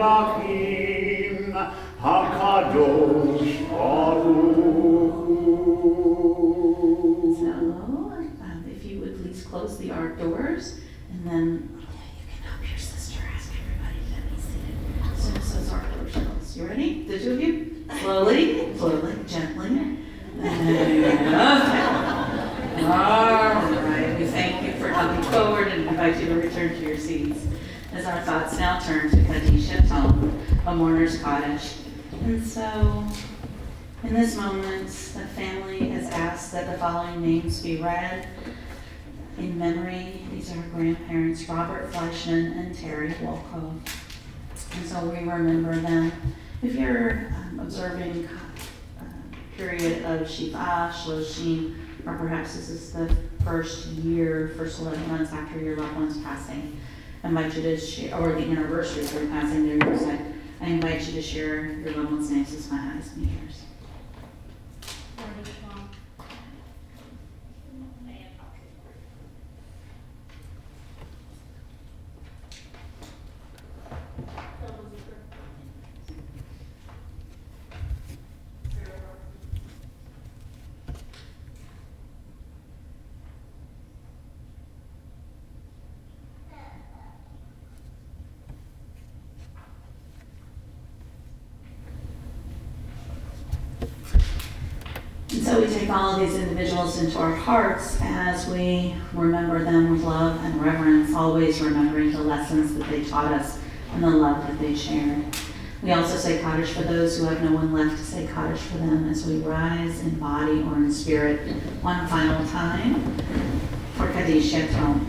Elohim HaKadosh Baruch Hu. So, if you would please close the art doors, and then you can help your sister ask everybody to be seated as soon as those art doors close. You ready? The two of you? Slowly, gently. Okay. All right. We thank you for coming forward and invite you to return to your seats as our thoughts now turn to Kadishat Home, a mourner's cottage. And so, in this moment, the family has asked that the following names be read in memory. These are grandparents Robert Fleischman and Terry Wolkoff. And so we remember them. If you're observing a period of Shiva, Shloshim, or perhaps this is the first 11 months after your loved one's passing, I invite you to share, or the anniversary of their passing, their birthday, I invite you to share your loved one's names as my eyes and ears. And so we take all of these individuals into our hearts as we remember them with love and reverence, always remembering the lessons that they taught us and the love that they shared. We also say Kaddish for those who have no one left to say Kaddish for them as we rise in body or in spirit one final time for Kaddish Yatom.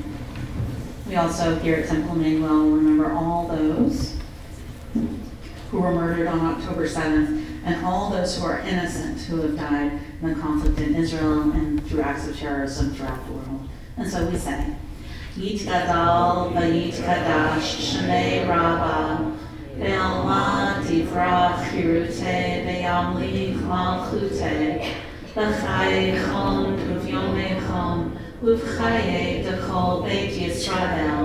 We also here at Temple Emmanuel remember all those who were murdered on October 7th and all those who are innocent who have died in the conflict in Israel and through acts of terrorism throughout the world. And so we say, Yit Gadal Vayit Kadash Shnei Rabbah Be'alma Divrach Hirute Be'amlich Malchute L'chayechon Uvyomechon Uvchaye D'chol Beit Yisrael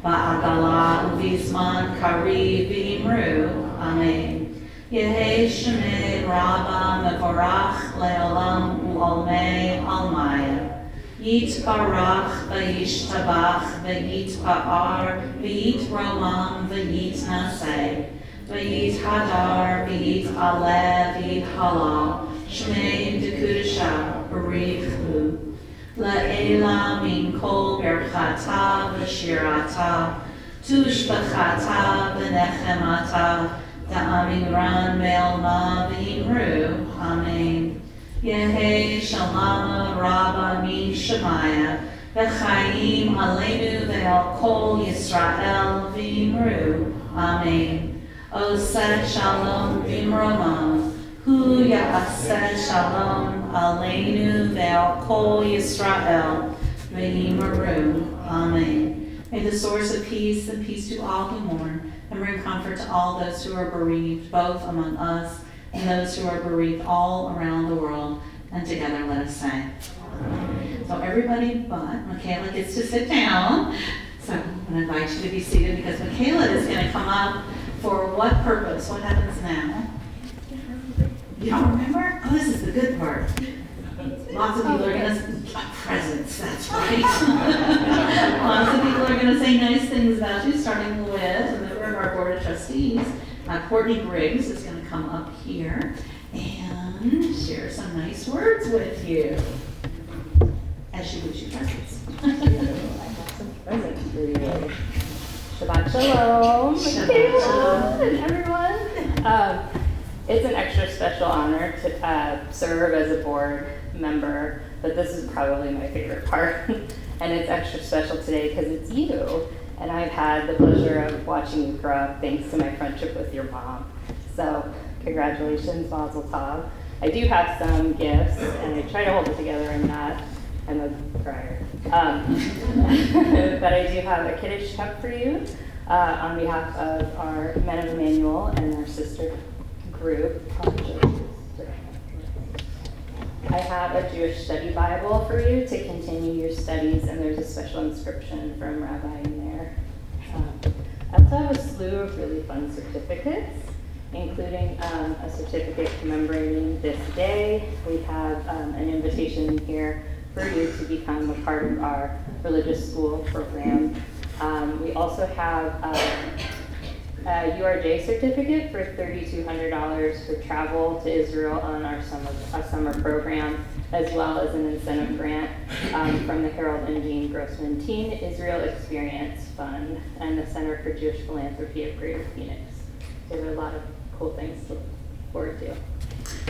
Ba'agala Uvizman Kari V'imru Amen. Yehi Shemei Rabba Mevorach Le'olam U'olmei Almaya. Yit Barach V'yish Tabach V'yit Ba'ar V'yit Romam V'yit Naseh V'yit Hadar V'yit Aleh V'yit Hala Shmei D'Kudashah Barich Hu La'ela Min Kol Berchata V'Shirata Tushbachata V'Nechemata Da'amigran Me'alma V'Imru, Amen. Yehi Shalama Rabba Mi Shemaya, V'Chaim Aleinu Ve'al Kol Yisrael V'Imru, Amen. Oseh Shalom V'Imromam, Hu Ya'aseh Shalom Aleinu Ve'al Kol Yisrael V'Imru, Amen. May the source of peace and peace to all who mourn, and bring comfort to all those who are bereaved, both among us and those who are bereaved all around the world. And together let us say. So everybody but Mikayla gets to sit down. So I'm going to invite you to be seated because Mikayla is going to come up for what purpose? What happens now? You don't remember? Oh, this is the good part. Lots of people are going to presents, that's right. Lots of people are going to say nice things about you, starting with a member of our Board of Trustees. Courtney Briggs is going to come up here and share some nice words with you as she gives you presents. I have some presents for you. Shabbat Shalom, Mikayla, and everyone. It's an extra special honor to serve as a board member, but this is probably my favorite part. And it's extra special today because it's you. And I've had the pleasure of watching you grow up thanks to my friendship with your mom. So congratulations, Mazel Tov. I do have some gifts, and I try to hold it together. I'm a crier. But I do have a Kiddush cup for you on behalf of our Men of Emmanuel and our sister group. I have a Jewish study Bible for you to continue your studies, and there's a special inscription from Rabbi in there. I also have a slew of really fun certificates, including a certificate commemorating this day. We have an invitation here for you to become a part of our religious school program. We also have a URJ certificate for $3,200 for travel to Israel on our summer program, as well as an incentive grant from the Harold and Jean Grossman Teen Israel Experience Fund and the Center for Jewish Philanthropy of Greater Phoenix. There are a lot of cool things to look forward to.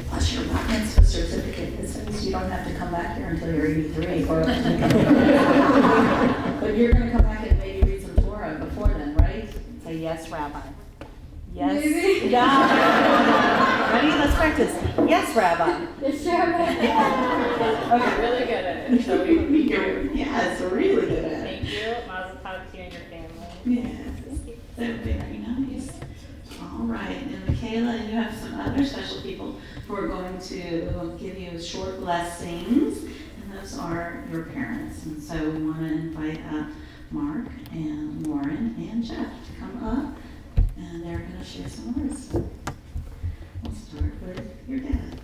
Plus your Bat Mitzvah certificate, this means you don't have to come back here until you're 83. But you're going to come back and maybe read some Torah before then, right? Say, yes, Rabbi. Yes. Maybe. Yeah. Ready? Let's practice. Yes, Rabbi. Yes, Rabbi. Okay, really good at it. So Yes, we're really good at it. thank you. Mazel tov to you and your family. Yes. Very nice. All right, and Mikayla, you have some other special people who are going to give you short blessings, and those are your parents. And so we want to invite Mark and Lauren and Jeff to come up, and they're going to share some words. We'll start with your dad.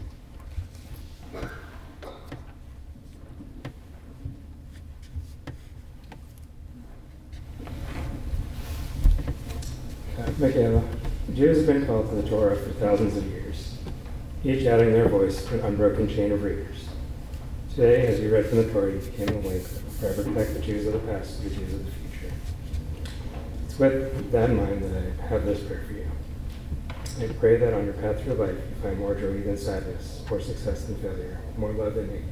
Mikayla, Jews have been called to the Torah for thousands of years, each adding their voice to an unbroken chain of readers. Today, as you read from the Torah, you became a link that will forever connect the Jews of the past to the Jews of the future. It's with that in mind that I have this prayer for you. I pray that on your path through life, you find more joy than sadness, more success than failure, more love than hate,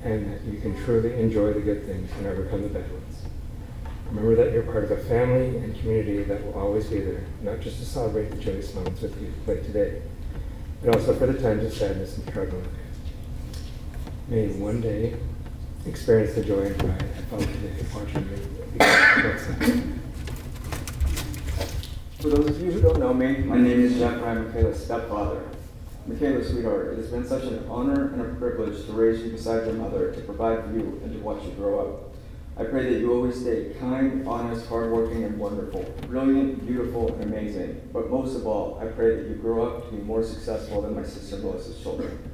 and that you can truly enjoy the good things and overcome the bad ones. Remember that you're part of a family and community that will always be there, not just to celebrate the joyous moments with you like today, but also for the times of sadness and struggle in life. May you one day experience the joy and pride I felt today watching you become outside. For those of you who don't know me, my name is Jeff. I'm Mikayla's stepfather. Mikayla, sweetheart, it has been such an honor and a privilege to raise you beside your mother, to provide for you, and to watch you grow up. I pray that you always stay kind, honest, hardworking, and wonderful, brilliant, beautiful, and amazing. But most of all, I pray that you grow up to be more successful than my sister Melissa's children.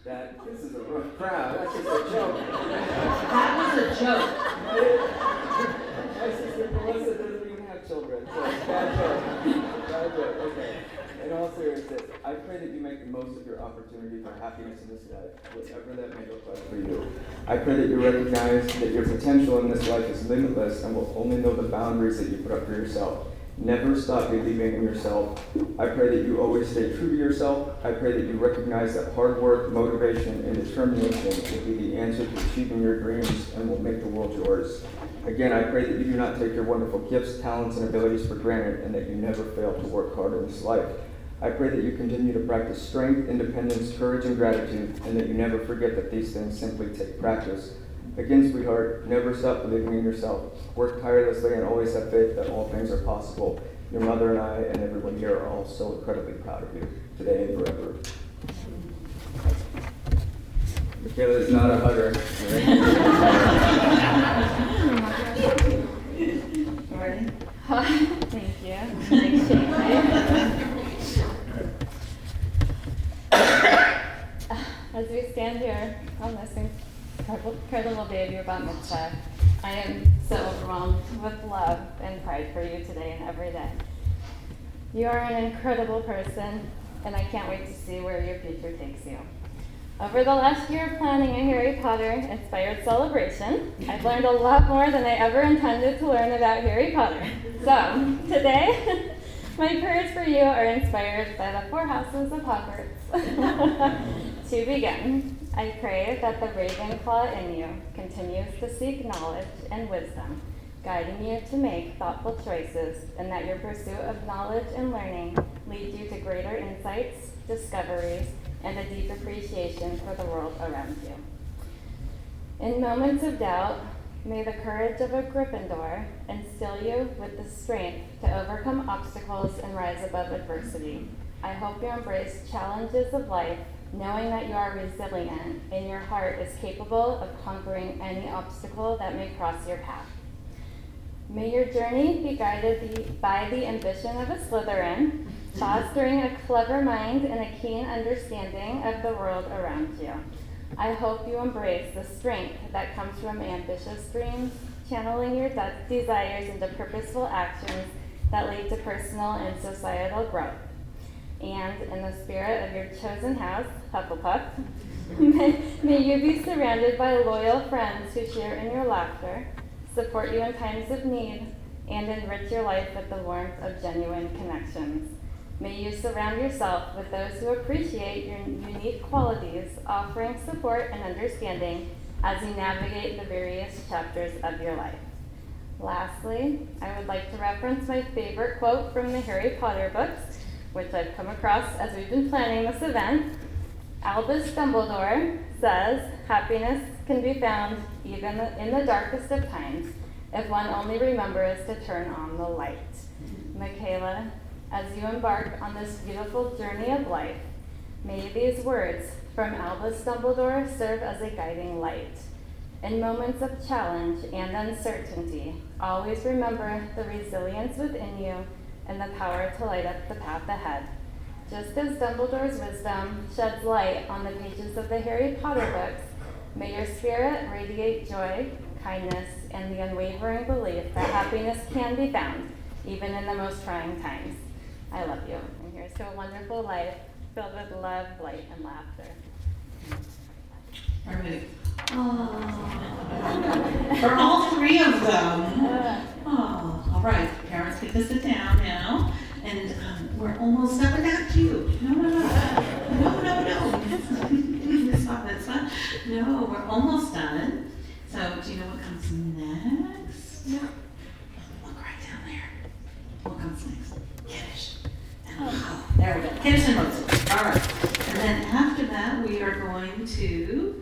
Dad, this is a rough crowd. That's just a joke. That was a joke. My sister Melissa doesn't even have children, so bad joke. Bad joke, okay. In all seriousness, I pray that you make the most of your opportunity for happiness in this life, whatever that may look like for you. I pray that you recognize that your potential in this life is limitless and will only know the boundaries that you put up for yourself. Never stop believing in yourself. I pray that you always stay true to yourself. I pray that you recognize that hard work, motivation, and determination will be the answer to achieving your dreams and will make the world yours. Again, I pray that you do not take your wonderful gifts, talents, and abilities for granted, and that you never fail to work hard in this life. I pray that you continue to practice strength, independence, courage, and gratitude, and that you never forget that these things simply take practice. Again, sweetheart, never stop believing in yourself. Work tirelessly and always have faith that all things are possible. Your mother and I and everyone here are all so incredibly proud of you, today and forever. Mikayla is not a hugger. Ready? Thank you. Thanks, Shane. As we stand here on this incredible day of your Bat Mitzvah, I am so overwhelmed with love and pride for you today and every day. You are an incredible person, and I can't wait to see where your future takes you. Over the last year of planning a Harry Potter-inspired celebration, I've learned a lot more than I ever intended to learn about Harry Potter. So, today, my prayers for you are inspired by the 4 houses of Hogwarts. To begin, I pray that the Ravenclaw in you continues to seek knowledge and wisdom, guiding you to make thoughtful choices, and that your pursuit of knowledge and learning leads you to greater insights, discoveries, and a deep appreciation for the world around you. In moments of doubt, may the courage of a Gryffindor instill you with the strength to overcome obstacles and rise above adversity. I hope you embrace challenges of life, knowing that you are resilient and your heart is capable of conquering any obstacle that may cross your path. May your journey be guided by the ambition of a Slytherin, fostering a clever mind and a keen understanding of the world around you. I hope you embrace the strength that comes from ambitious dreams, channeling your desires into purposeful actions that lead to personal and societal growth. And in the spirit of your chosen house, Hufflepuff, may you be surrounded by loyal friends who share in your laughter, support you in times of need, and enrich your life with the warmth of genuine connections. May you surround yourself with those who appreciate your unique qualities, offering support and understanding as you navigate the various chapters of your life. Lastly, I would like to reference my favorite quote from the Harry Potter books, which I've come across as we've been planning this event. Albus Dumbledore says, "Happiness can be found even in the darkest of times if one only remembers to turn on the light." Mikayla, as you embark on this beautiful journey of life, may these words from Albus Dumbledore serve as a guiding light. In moments of challenge and uncertainty, always remember the resilience within you and the power to light up the path ahead. Just as Dumbledore's wisdom sheds light on the pages of the Harry Potter books, may your spirit radiate joy, kindness, and the unwavering belief that happiness can be found, even in the most trying times. I love you, and here's to a wonderful life filled with love, light, and laughter. Everybody. Oh. For all three of them. Oh, all right. Parents, get to sit down now. And we're almost done with that too. No. Stop that stuff. No, we're almost done. So, do you know what comes next? No. Look right down there. What comes next? Kiddush. Oh, there we go. Kiddush and Motzi. All right. And then after that, we are going to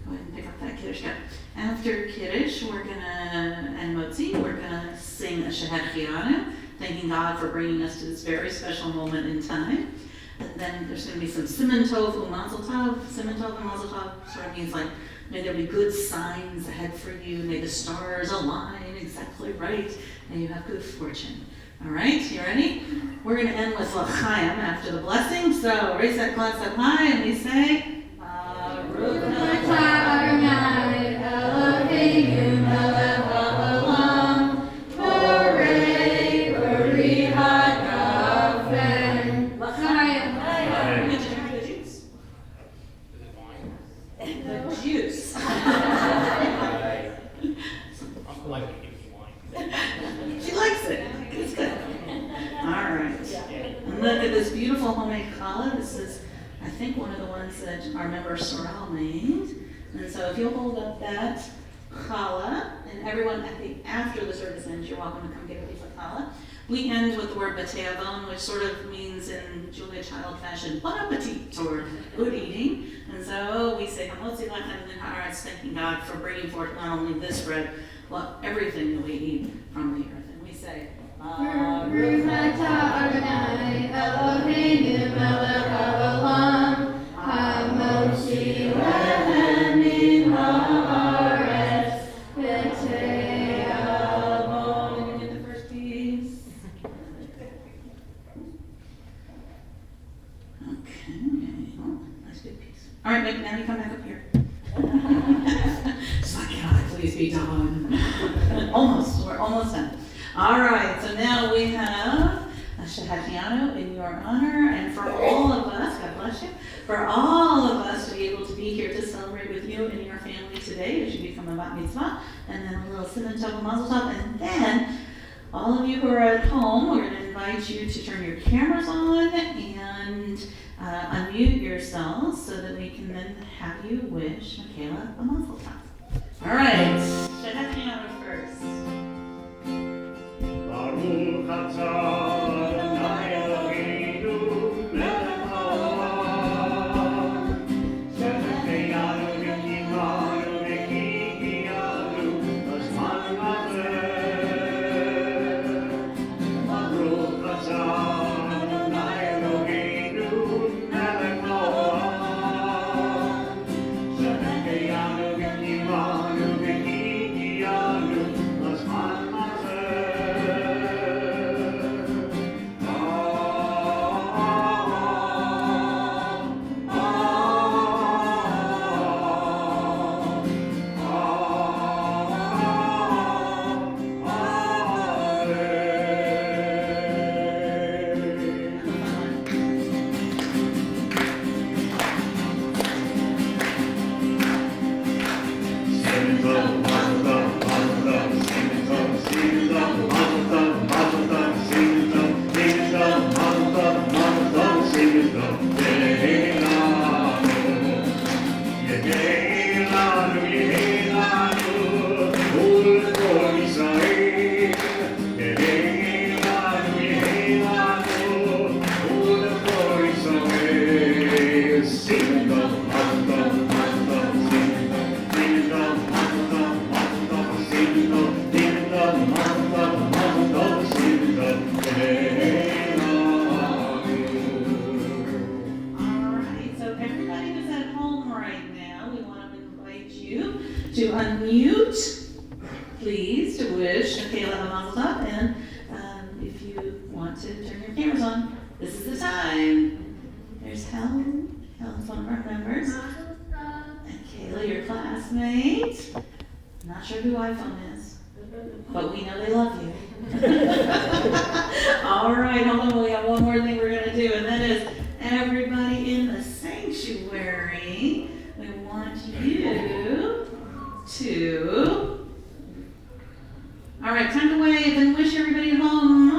go ahead and pick up that Kiddush cup. After Kiddush, and Motzi, we're gonna sing a Shehecheyanu, thanking God for bringing us to this very special moment in time. And then there's going to be some Siman Tov U'Mazel Tov. Siman Tov and Mazel Tov sort of means like, may there be good signs ahead for you. May the stars align exactly right. May you have good fortune. All right, you ready? We're going to end with L'chaim after the blessing. So raise that glass up high and we say, Baruch atah Adonai Eloheinu melech haolam, borei uri hagafen. L'chaim. The juice. She likes it. It's good. All right. And look at this beautiful homemade challah. This is, I think, one of the ones that our member Sorrel made. And so if you'll hold up that challah, and everyone after the service ends, you're welcome to come get a piece of challah. We end with the word b'te'avon, which sort of means in Julia Child fashion, bon appetit, or good eating. And so we say, hamotzi lechem min haaretz, thanking God for bringing forth not only this bread, but everything that we eat from the earth. And we say, Baruch atah Adonai Eloheinu melech haolam, hamotzi lechem min haaretz, b'te'avon. Get the first piece. Okay, oh, nice big piece. All right, now you come back up here. Just like, God, please be done. Almost, we're almost done. All right, so now we have a Shehecheyanu in your honor, and for all of us, God bless you, for all of us to be able to be here to celebrate with you and your family today as you become a Bat Mitzvah, and then a little Siman Tov Mazel Tov, and then all of you who are at home, we're going to invite you to turn your cameras on and unmute yourselves so that we can then have you wish Mikayla a Mazel Tov. All right, Shehecheyanu first. Baruch atah Adonai Eloheinu melech haolam, shehecheyanu v'kimanu v'kihiyanu b'zman hazeh. Baruch atah Adonai Eloheinu melech haolam, shehecheyanu v'kimanu v'kihiyanu b'zman hazeh. a mazel tov, and if you want to turn your cameras on, this is the time. There's Helen. Helen's one of our members. And Kayla, your classmate. Not sure who iPhone is, but we know they love you. All right, hold on. We have one more thing we're going to do, and that is everybody in the sanctuary. We want you to. All right, time to wave and wish everybody at home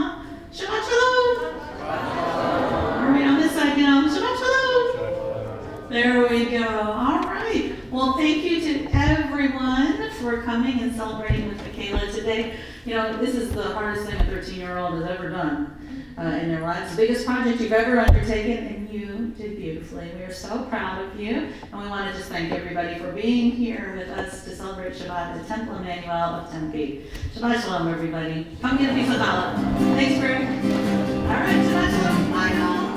Shabbat Shalom. All right, on this side now, Shabbat Shalom. There we go. All right. Well, thank you to everyone for coming and celebrating with Mikayla today. You know, this is the hardest thing a 13-year-old has ever done in their lives. The biggest project you've ever undertaken, and you did beautifully. We are so proud of you, and we want to just thank everybody for being here with us to celebrate Shabbat at the Temple Emmanuel of Tempe. Shabbat Shalom, everybody. Come get a piece of challah. Thanks, Greg. All right, Shabbat Shalom. Bye, y'all.